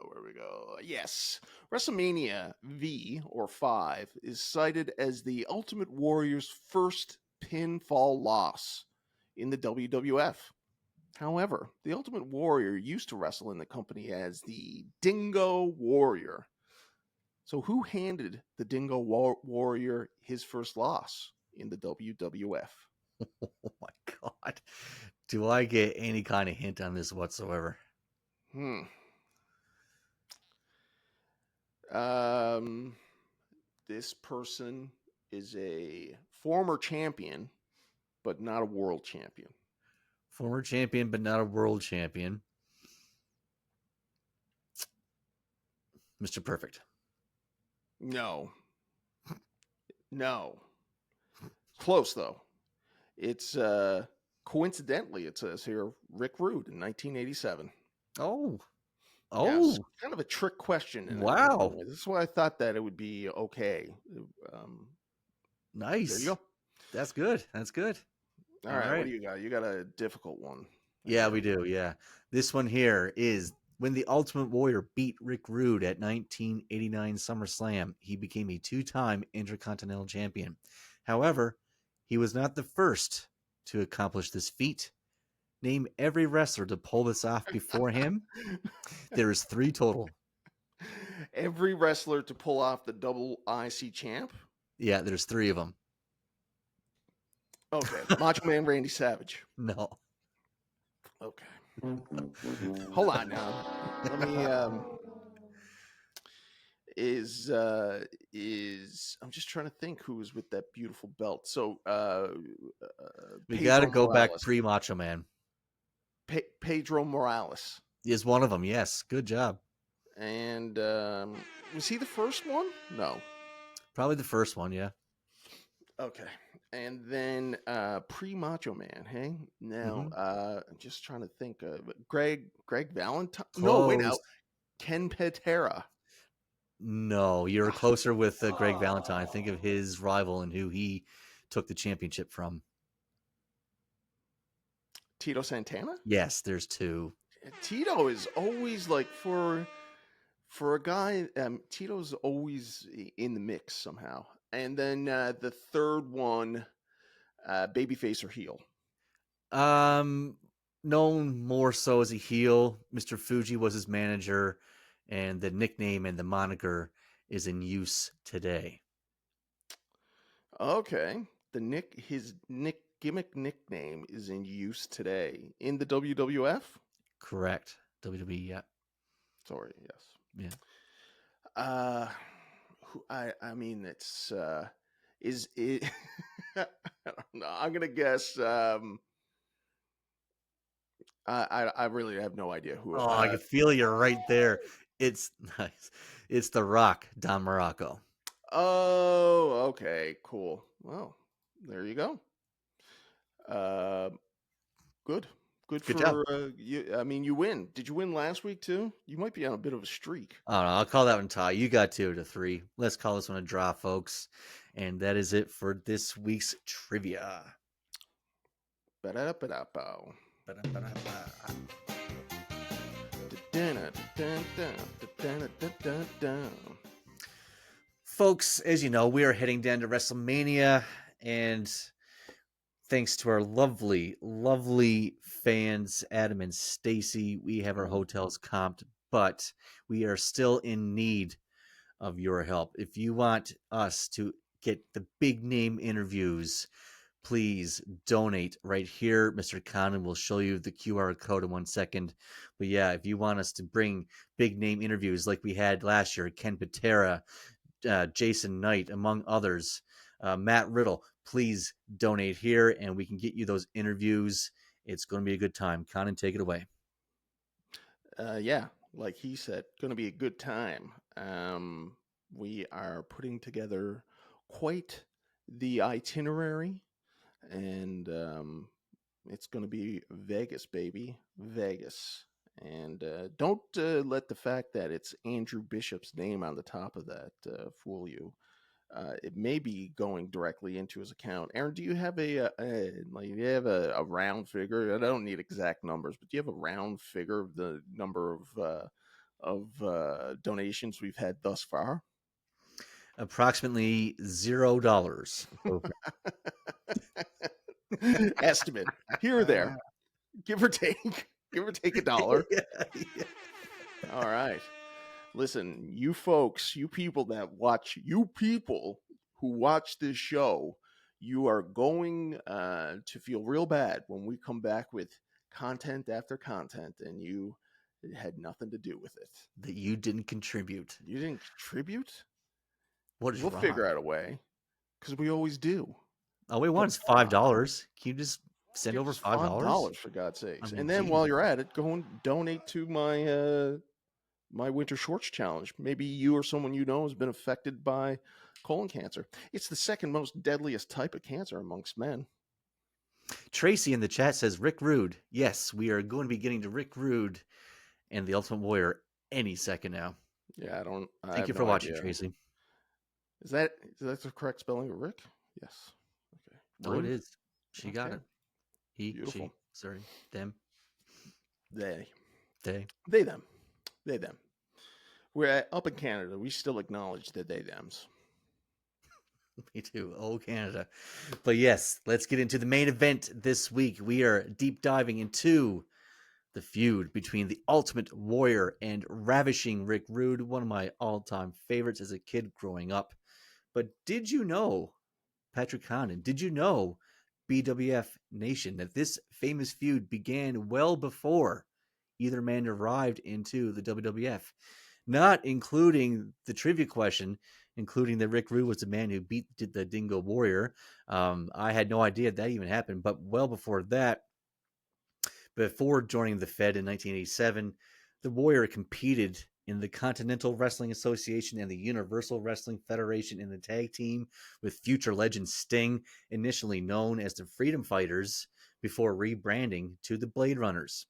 Where we go? Yes. WrestleMania V or 5 is cited as the Ultimate Warrior's first pinfall loss in the WWF. However, the Ultimate Warrior used to wrestle in the company as the Dingo Warrior. So who handed the Dingo Warrior his first loss in the WWF? Oh my God. Do I get any kind of hint on this whatsoever? This person is a former champion, but not a world champion. Former champion, but not a world champion. Mr. Perfect. No. Close, though. It's, coincidentally, it says here, Rick Rude in 1987. Oh. Yeah, it's kind of a trick question. Wow. This is why I thought that it would be okay. Nice. There you go. That's good. All right. What do you got? You got a difficult one. Yeah, we do. Yeah. This one here is when the Ultimate Warrior beat Rick Rude at 1989 SummerSlam. He became a 2-time Intercontinental Champion. However, he was not the first to accomplish this feat. Name every wrestler to pull this off before him. There is 3 total. Every wrestler to pull off the double IC champ? Yeah, there's 3 of them. Okay. Macho Man Randy Savage. No. Okay. Hold on now. Let me I'm just trying to think who was with that beautiful belt. So we got to go back pre-Macho Man. Pedro Morales is one of them. Yes, good job. And was he the first one? No, probably the first one. Yeah. Okay. And then pre-Macho Man. Hey, now I'm just trying to think of Greg Valentine. Close. No, wait now. Ken Patera. No, you're closer with Greg Valentine. Think of his rival and who he took the championship from. Tito Santana? Yes, there's 2. Tito is always like for a guy. Tito's always in the mix somehow. And then the third one, babyface or heel. Known more so as a heel. Mr. Fuji was his manager, and the nickname and the moniker is in use today. Okay, his gimmick nickname is in use today in the WWF. Correct. WWE. Yeah. Sorry. Yes. Yeah. I mean, it's is it? I don't know. I'm gonna guess. I really have no idea who. Oh, I can feel you're right there. It's nice. It's The Rock, Don Morocco. Oh, okay, cool. Well, there you go. Good for job. you. I mean, you win. Did you win last week too? You might be on a bit of a streak. I don't know. I'll call that one tie. You got 2 to 3. Let's call this one a draw, folks. And that is it for this week's trivia. Ba-da-da-ba-da-bow. Folks, as you know, we are heading down to WrestleMania, and thanks to our lovely, lovely fans, Adam and Stacy, we have our hotels comped, but we are still in need of your help. If you want us to get the big name interviews, please donate right here. Mr. Condon will show you the QR code in 1 second. But yeah, if you want us to bring big name interviews like we had last year, Ken Patera, Jason Knight, among others, Matt Riddle, please donate here and we can get you those interviews. It's going to be a good time. Condon, take it away. Yeah, like he said, going to be a good time. We are putting together quite the itinerary. And it's going to be Vegas, baby. Vegas. And don't let the fact that it's Andrew Bishop's name on the top of that fool you. It may be going directly into his account. Aaron, do you have a round figure? I don't need exact numbers, but do you have a round figure of the number of donations we've had thus far? Approximately $0. Estimate here or there, give or take $1. Yeah. All right. Listen, you folks, you people who watch this show, you are going to feel real bad when we come back with content after content, and you had nothing to do with it. That you didn't contribute. You didn't contribute? What is We'll wrong? figure out a way, because we always do. All we want is $5. Can you just send over $5? For God's sakes. I mean, and then while you're at it, go and donate to my my winter shorts challenge. Maybe you or someone you know has been affected by colon cancer. It's the second most deadliest type of cancer amongst men. Tracy in the chat says Rick Rude. Yes, we are going to be getting to Rick Rude and the Ultimate Warrior any second now. Yeah, Thank you for watching, Tracy. Is that the correct spelling of Rick? Yes. Okay. Oh, it is. She got it. He, beautiful. She, sorry, them. They, them. We're up in Canada. We still acknowledge the they-thems. Me too. Oh, Canada. But yes, let's get into the main event this week. We are deep diving into the feud between the Ultimate Warrior and Ravishing Rick Rude, one of my all-time favorites as a kid growing up. But did you know, Patrick Condon, did you know, BWF Nation, that this famous feud began well before either man arrived into the WWF? Not including the trivia question, including that Rick Rude was the man who beat the Dingo Warrior. I had no idea that even happened, but well before that, before joining the Fed in 1987, the Warrior competed in the Continental Wrestling Association and the Universal Wrestling Federation in the tag team with future legend Sting, initially known as the Freedom Fighters, before rebranding to the Blade Runners.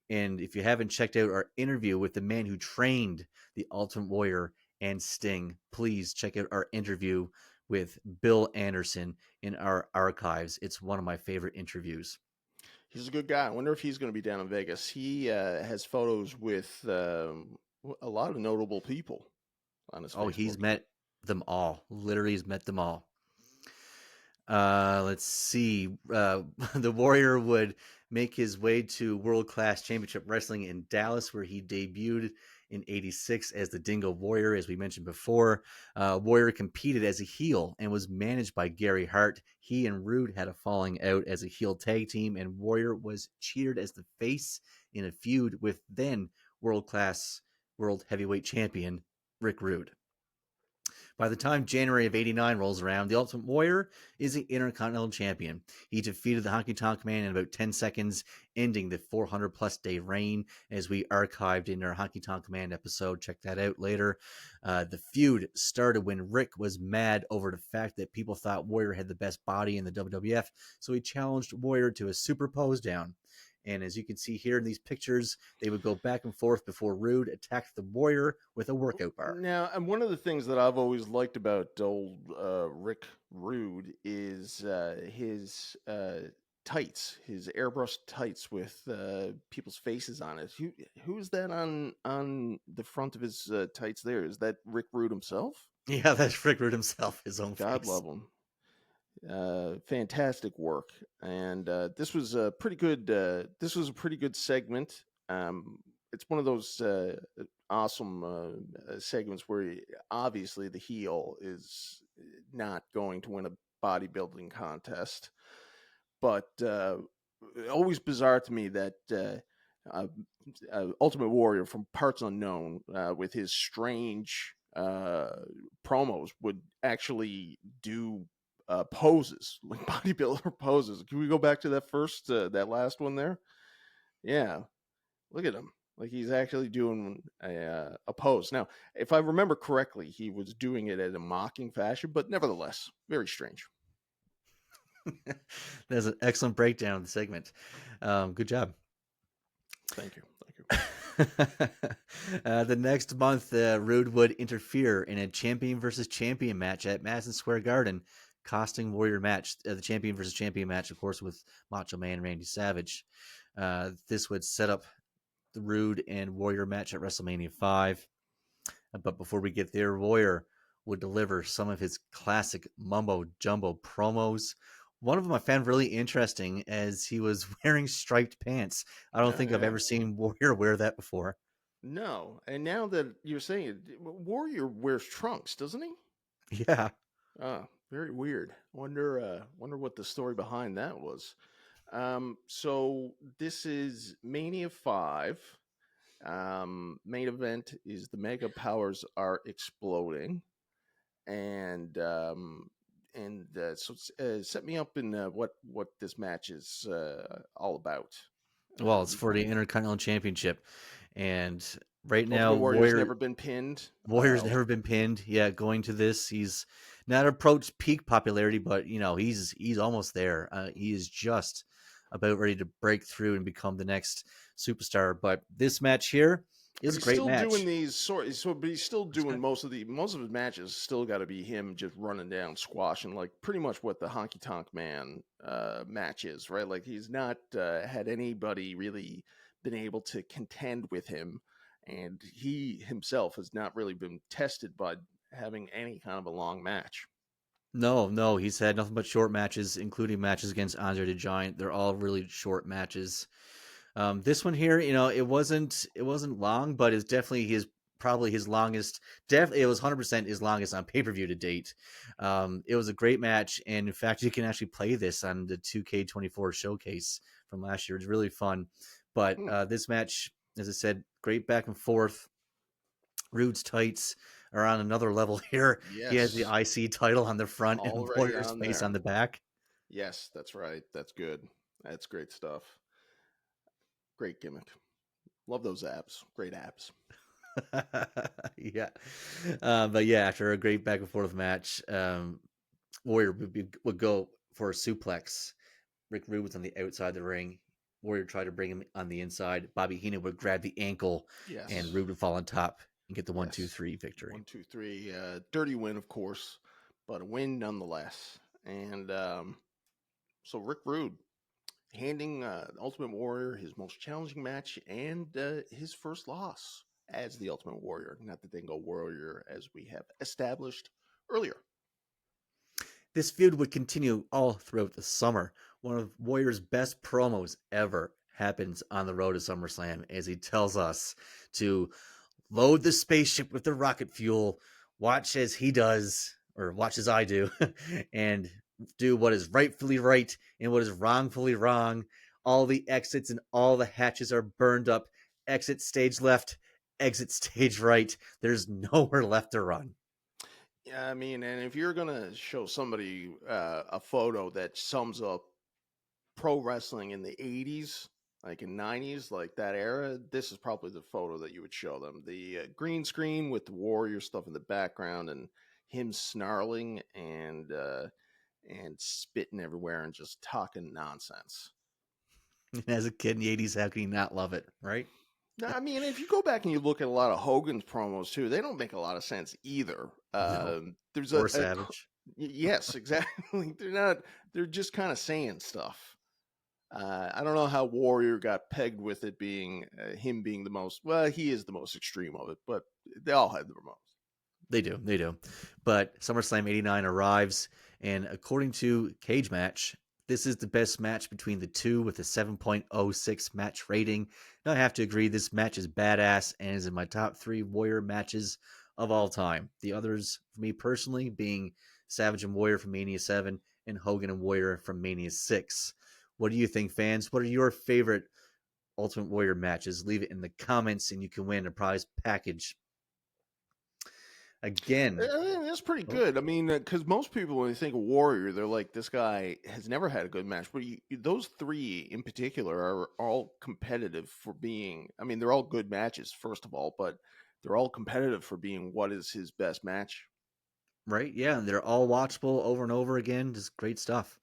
And if you haven't checked out our interview with the man who trained the Ultimate Warrior and Sting, please check out our interview with Bill Anderson in our archives. It's one of my favorite interviews. He's a good guy. I wonder if he's going to be down in Vegas. He has photos with a lot of notable people on his Facebook. He's met them all. Literally, he's met them all. Let's see. The Warrior would make his way to World Class Championship Wrestling in Dallas, where he debuted in '86 as the Dingo Warrior, as we mentioned before. Warrior competed as a heel and was managed by Gary Hart. He and Rude had a falling out as a heel tag team, and Warrior was cheered as the face in a feud with then World Heavyweight Champion Rick Rude. By the time January of '89 rolls around, the Ultimate Warrior is the Intercontinental Champion. He defeated the Honky Tonk Man in about 10 seconds, ending the 400-plus day reign, as we archived in our Honky Tonk Man episode. Check that out later. The feud started when Rick was mad over the fact that people thought Warrior had the best body in the WWF, so he challenged Warrior to a super pose down. And as you can see here in these pictures, they would go back and forth before Rude attacked the Warrior with a workout bar. Now, and one of the things that I've always liked about old Rick Rude is his tights, his airbrushed tights with people's faces on it. Who's that on the front of his tights there? Is that Rick Rude himself? Yeah, that's Rick Rude himself, his own God face. love him. Fantastic work, and this was a pretty good. This was a pretty good segment. It's one of those awesome segments where obviously the heel is not going to win a bodybuilding contest, but always bizarre to me that Ultimate Warrior from Parts Unknown with his strange promos would actually do poses, like bodybuilder poses. Can we go back to that first, that last one there? Yeah, look at him. Like he's actually doing a pose. Now, if I remember correctly, he was doing it in a mocking fashion, but nevertheless, very strange. That's an excellent breakdown of the segment. Good job. Thank you. The next month, Rude would interfere in a champion versus champion match at Madison Square Garden, costing Warrior match, the champion versus champion match, of course, with Macho Man Randy Savage. This would set up the Rude and Warrior match at WrestleMania 5. But before we get there, Warrior would deliver some of his classic mumbo jumbo promos. One of them I found really interesting, as he was wearing striped pants. I don't think I've ever seen Warrior wear that before. No, and now that you're saying it, Warrior wears trunks, doesn't he? Yeah. Very weird. Wonder what the story behind that was. So this is Mania 5. Main event is the Mega Powers are exploding, and so set me up in what this match is all about. Well, it's for the Intercontinental Championship, and right now Warrior's never been pinned. Warrior's never been pinned. Yeah, going to this, he's not approached peak popularity, but he's almost there. He is just about ready to break through and become the next superstar. But this match here is a great match. Doing these but he's still doing most of his matches. Still got to be him just running down, squashing, like pretty much what the Honky Tonk Man match is, right? Like he's not had anybody really been able to contend with him, and he himself has not really been tested by having any kind of a long match. No, he's had nothing but short matches, including matches against Andre the Giant. They're all really short matches. This one here, it wasn't long, but it's definitely probably his longest. Definitely, it was 100% his longest on pay-per-view to date. It was a great match, and in fact, you can actually play this on the 2K24 showcase from last year. It's really fun. But this match, as I said, great back and forth. Rude's tights are on another level here. Yes. He has the IC title on the front and Warrior's face on the back. Yes, that's right. That's good. That's great stuff. Great gimmick. Love those abs. Great abs. Yeah. But yeah, after a great back and forth match, Warrior would go for a suplex. Rick Rude was on the outside of the ring. Warrior tried to bring him on the inside. Bobby Heenan would grab the ankle, and Rude would fall on top and get the 1-2-3 victory. 1-2-3. Dirty win, of course, but a win nonetheless. And so Rick Rude, handing Ultimate Warrior his most challenging match and his first loss as the Ultimate Warrior, not the Dingo Warrior, as we have established earlier. This feud would continue all throughout the summer. One of Warrior's best promos ever happens on the road to SummerSlam as he tells us to load the spaceship with the rocket fuel, watch as he does, or watch as I do, and do what is rightfully right and what is wrongfully wrong. All the exits and all the hatches are burned up. Exit stage left, exit stage right. There's nowhere left to run. Yeah, I mean, and if you're gonna show somebody a photo that sums up pro wrestling in the 80s, like in 90s, like that era, this is probably the photo that you would show them. The green screen with the Warrior stuff in the background and him snarling and spitting everywhere and just talking nonsense. As a kid in the 80s, how can you not love it, right? I mean, if you go back and you look at a lot of Hogan's promos too, they don't make a lot of sense either. No. There's or Savage. Yes, exactly. They're just kind of saying stuff. I don't know how Warrior got pegged with it being him being the most. Well, he is the most extreme of it, but they all had the most. They do. But SummerSlam 89 arrives, and according to Cage Match, this is the best match between the two with a 7.06 match rating. Now I have to agree, this match is badass and is in my top 3 Warrior matches of all time. The others, for me personally, being Savage and Warrior from Mania 7 and Hogan and Warrior from Mania 6. What do you think, fans? What are your favorite Ultimate Warrior matches? Leave it in the comments and you can win a prize package. Again, that's pretty good. I mean, because most people, when they think of Warrior, they're like, this guy has never had a good match. But those 3 in particular are all competitive for being. I mean, they're all good matches, first of all, but they're all competitive for being what is his best match. Right? Yeah, and they're all watchable over and over again. Just great stuff.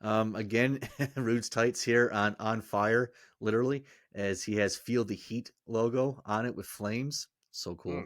Again, Rude's tights here on fire, literally, as he has Feel the Heat logo on it with flames. So cool.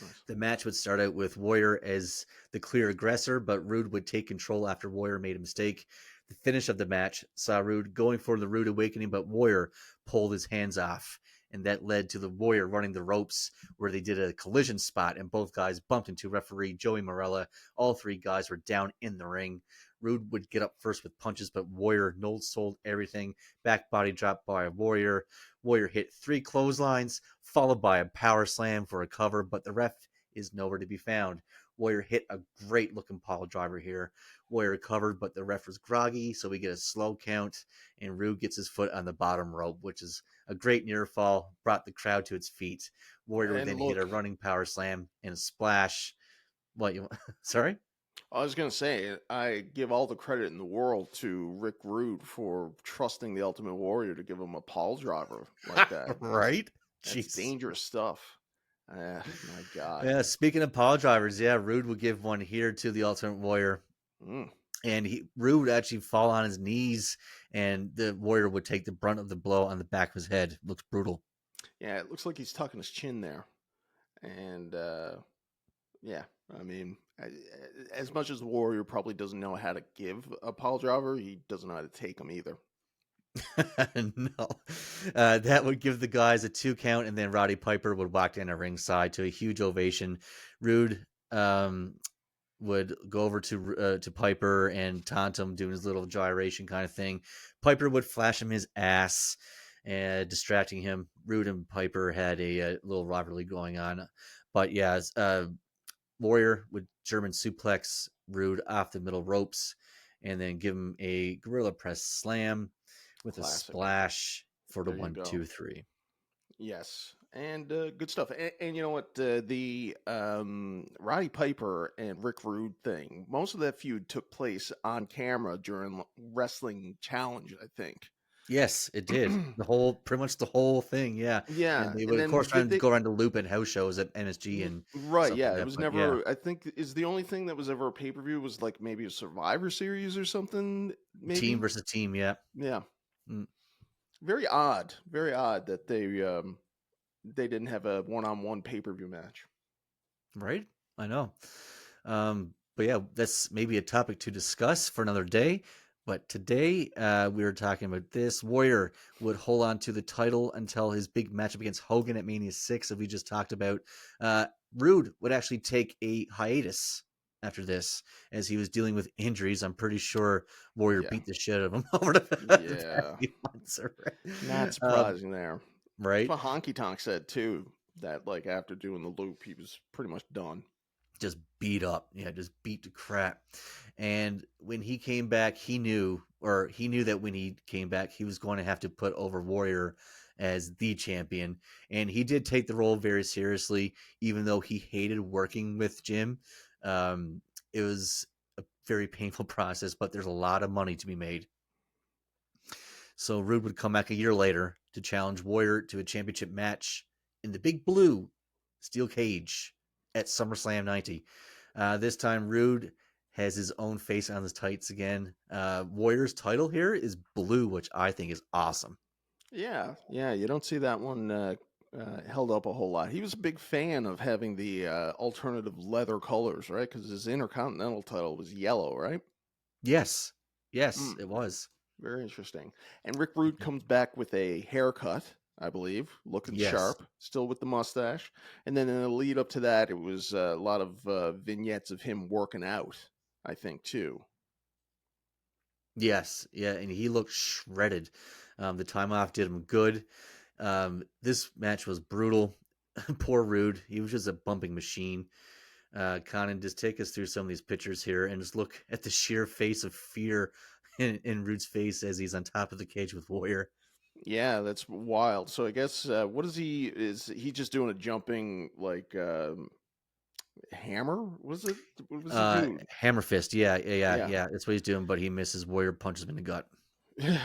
Nice. The match would start out with Warrior as the clear aggressor, but Rude would take control after Warrior made a mistake. The finish of the match saw Rude going for the Rude Awakening, but Warrior pulled his hands off, and that led to the Warrior running the ropes where they did a collision spot, and both guys bumped into referee Joey Morella. All 3 guys were down in the ring. Rude would get up first with punches, but Warrior no-sold everything. Back body drop by Warrior. Warrior hit 3 clotheslines, followed by a power slam for a cover, but the ref is nowhere to be found. Warrior hit a great-looking pile driver here. Warrior recovered, but the ref was groggy, so we get a slow count, and Rude gets his foot on the bottom rope, which is a great near fall, brought the crowd to its feet. Warrior would then hit a running power slam and a splash. What you sorry? I was going to say, I give all the credit in the world to Rick Rude for trusting the Ultimate Warrior to give him a pile driver like that. Right? That's dangerous stuff. My God. Yeah, speaking of pile drivers, yeah, Rude would give one here to the Ultimate Warrior. And Rude would actually fall on his knees, and the Warrior would take the brunt of the blow on the back of his head. Looks brutal. Yeah, it looks like he's tucking his chin there. And, yeah, I mean, as much as the Warrior probably doesn't know how to give a pile driver, he doesn't know how to take them either. No. That would give the guys a 2 count, and then Roddy Piper would walk in at ringside to a huge ovation. Rude would go over to Piper and taunt him, doing his little gyration kind of thing. Piper would flash him his ass, distracting him. Rude and Piper had a little rivalry going on. But yeah, Warrior would German suplex Rude off the middle ropes and then give him a gorilla press slam with Classic. A splash for the 1, 2, 3. Yes, and good stuff. And you know what? The Roddy Piper and Rick Rude thing, most of that feud took place on camera during Wrestling Challenge, I think. Yes, it did. Pretty much the whole thing. Yeah. Yeah. And they would, of course, go around to loop at house shows at NSG and right. Yeah. It was never, I think, is the only thing that was ever a pay-per-view was like maybe a Survivor Series or something. Maybe? Team versus team. Yeah. Yeah. Very odd that they didn't have a one-on-one pay-per-view match. Right. I know. But yeah, that's maybe a topic to discuss for another day. But today we were talking about this. Warrior would hold on to the title until his big matchup against Hogan at Mania 6, as we just talked about. Rude would actually take a hiatus after this, as he was dealing with injuries. I'm pretty sure Warrior beat the shit out of him over the few months. Not surprising there. Right? That's what Honky Tonk said, too, that like after doing the loop, he was pretty much done. Just beat up. Yeah, just beat to crap. And when he came back, he knew that when he came back, he was going to have to put over Warrior as the champion. And he did take the role very seriously, even though he hated working with Jim. It was a very painful process, but there's a lot of money to be made. So Rude would come back a year later to challenge Warrior to a championship match in the big blue steel cage at SummerSlam 90. This time, Rude has his own face on his tights again. Warrior's title here is blue, which I think is awesome. Yeah, you don't see that one held up a whole lot. He was a big fan of having the alternative leather colors, right? Because his Intercontinental title was yellow, right? Yes, it was. Very interesting. And Rick Rude comes back with a haircut, I believe, looking sharp, still with the mustache. And then in the lead up to that, it was a lot of vignettes of him working out, I think, too. Yes, yeah, and he looked shredded. The time off did him good. This match was brutal. Poor Rude. He was just a bumping machine. Conan, just take us through some of these pictures here and just look at the sheer face of fear in Rude's face as he's on top of the cage with Warrior. Yeah, that's wild. So I guess what is he just doing a jumping like hammer? What was he doing? Hammer fist. Yeah. That's what he's doing, but he misses. Warrior punches him in the gut.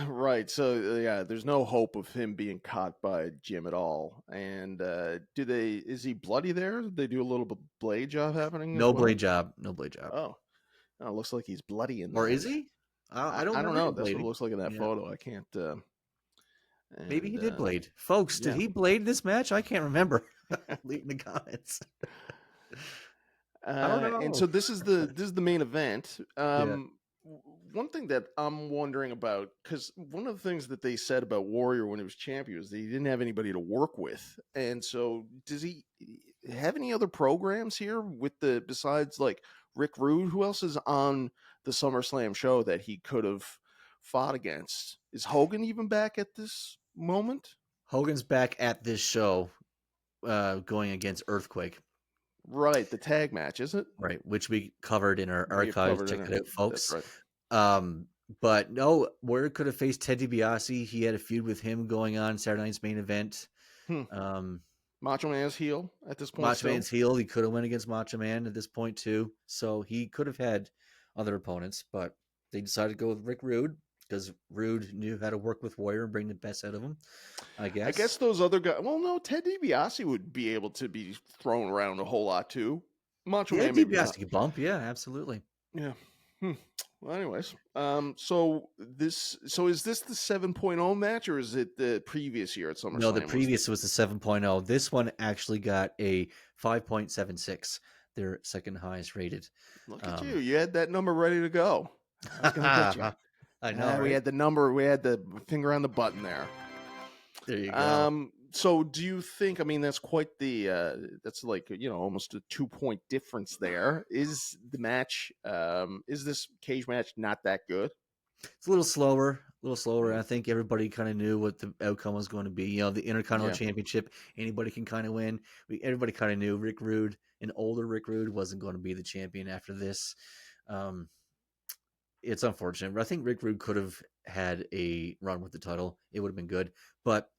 Right. So there's no hope of him being caught by Jim at all. And is he bloody there? Did they do a little blade job happening? No blade job. Oh, it looks like he's bloody in there. Or that. Is he? I don't know. That's what it looks like in that photo. I can't. Maybe he did blade. Folks, did he blade this match? I can't remember. Leave in the comments. I don't know. And so this is the main event. One thing that I'm wondering about, because one of the things that they said about Warrior when he was champion was that he didn't have anybody to work with. And so does he have any other programs here besides like Rick Rude? Who else is on the SummerSlam show that he could have fought against? Is Hogan even back at this moment? Hogan's back at this show going against Earthquake. Right, the tag match, isn't it? Right, which we covered in our archives. Check it out, folks. That's right. But no, Warrior could have faced Ted DiBiase. He had a feud with him going on Saturday night's main event. Macho Man's heel at this point. Macho Man's heel. He could have went against Macho Man at this point too. So he could have had other opponents, but they decided to go with Rick Rude because Rude knew how to work with Warrior and bring the best out of him. I guess those other guys. Well, no, Ted DiBiase would be able to be thrown around a whole lot too. Macho Man DiBiase could bump. Yeah, absolutely. Yeah. Well, anyways, so is this the 7.0 match or is it the previous year at SummerSlam? No, the previous was the 7.0. This one actually got a 5.76, their second highest rated. Look at you. You had that number ready to go. I was going to get you. I know. We had the number. We had the finger on the button there. There you go. So do you think, that's quite the, that's like, almost a 2-point difference there. Is the match, is this cage match not that good? It's a little slower. I think everybody kind of knew what the outcome was going to be. The Intercontinental Championship, anybody can kind of win. Everybody kind of knew Rick Rude, an older Rick Rude, wasn't going to be the champion after this. It's unfortunate. I think Rick Rude could have had a run with the title. It would have been good. But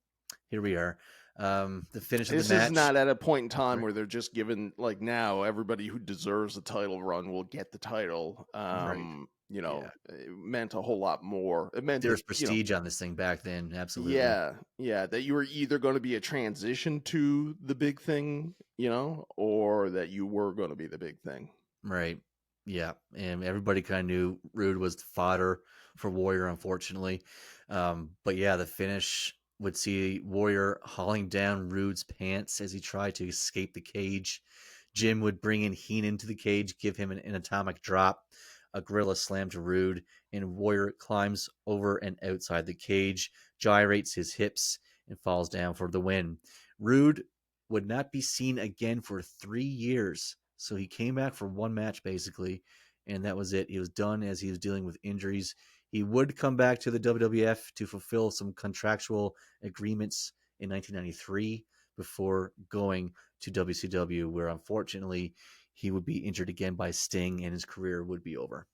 here we are. The finish of the match. This is not at a point in time where they're just given, like now, everybody who deserves the title run will get the title. It meant a whole lot more. It meant there's prestige on this thing back then. Absolutely. Yeah. That you were either going to be a transition to the big thing, or that you were going to be the big thing. Right. Yeah. And everybody kind of knew Rude was the fodder for Warrior, unfortunately. But yeah, the finish would see Warrior hauling down Rude's pants as he tried to escape the cage. Jim would bring in Heenan to the cage, give him an atomic drop. a gorilla slam to Rude, and Warrior climbs over and outside the cage, gyrates his hips, and falls down for the win. Rude would not be seen again for 3 years. So he came back for one match, basically, and that was it. He was done as he was dealing with injuries. He would come back to the WWF to fulfill some contractual agreements in 1993 before going to WCW, where unfortunately he would be injured again by Sting and his career would be over.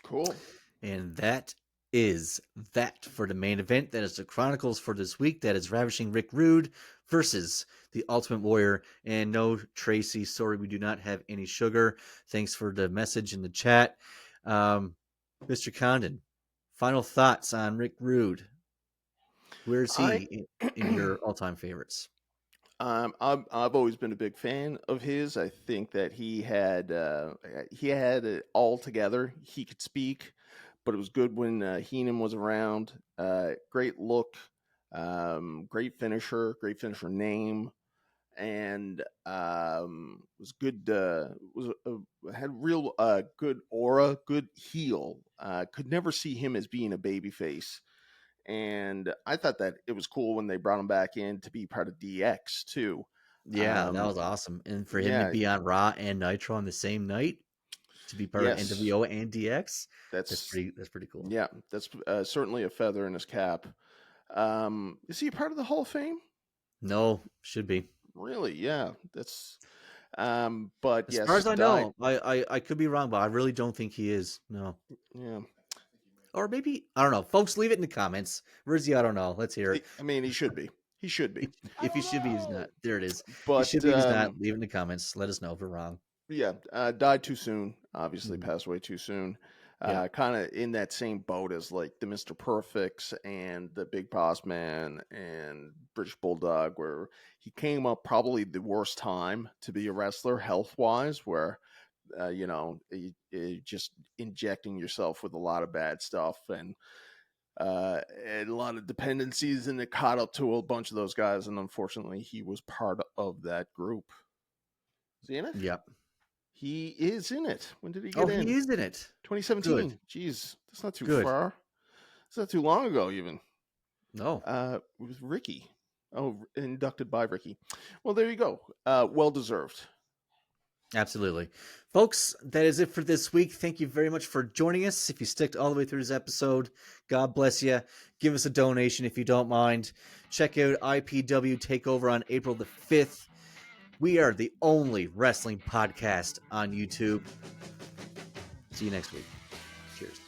Cool. And that is that for the main event. That is the Chronicles for this week. That is Ravishing Rick Rude versus the Ultimate Warrior. And no, Tracy, sorry, we do not have any sugar. Thanks for the message in the chat. Mr. Condon, final thoughts on Rick Rude. Where is he in your all-time favorites? I've always been a big fan of his. I think that he had it all together. He could speak, but it was good when Heenan was around. Great look, great finisher name, and was good. Had real good aura, good heel. Could never see him as being a babyface. And I thought that it was cool when they brought him back in to be part of DX too. Yeah, that was awesome. And for him to be on Raw and Nitro on the same night, to be part of NWO and DX, that's pretty cool. Yeah, that's certainly a feather in his cap. Is he a part of the Hall of Fame? No, should be. Really? Yeah, that's. But as far as I know, I could be wrong, but I really don't think he is. No. Yeah. Or maybe, I don't know. Folks, leave it in the comments. Where's he? I don't know. Let's hear it. I mean, he should be. He should be. If he should be, he's not. There it is. But he should be, he's not. Leave it in the comments. Let us know if we're wrong. Yeah. Died too soon. Obviously passed away too soon. Kind of in that same boat as like the Mr. Perfects and the Big Boss Man and British Bulldog, where he came up probably the worst time to be a wrestler health-wise, where just injecting yourself with a lot of bad stuff and a lot of dependencies, and it caught up to a bunch of those guys. And unfortunately, he was part of that group. Is he in it? Yep. He is in it. When did he get in? He is in it. 2017. Good. Jeez, that's not too far. It's not too long ago, even. No. It was Ricky. Oh, inducted by Ricky. Well, there you go. Well deserved. Absolutely. Folks, that is it for this week. Thank you very much for joining us. If you sticked all the way through this episode, God bless you. Give us a donation if you don't mind. Check out IPW Takeover on April the 5th. We are the only wrestling podcast on YouTube. See you next week. Cheers.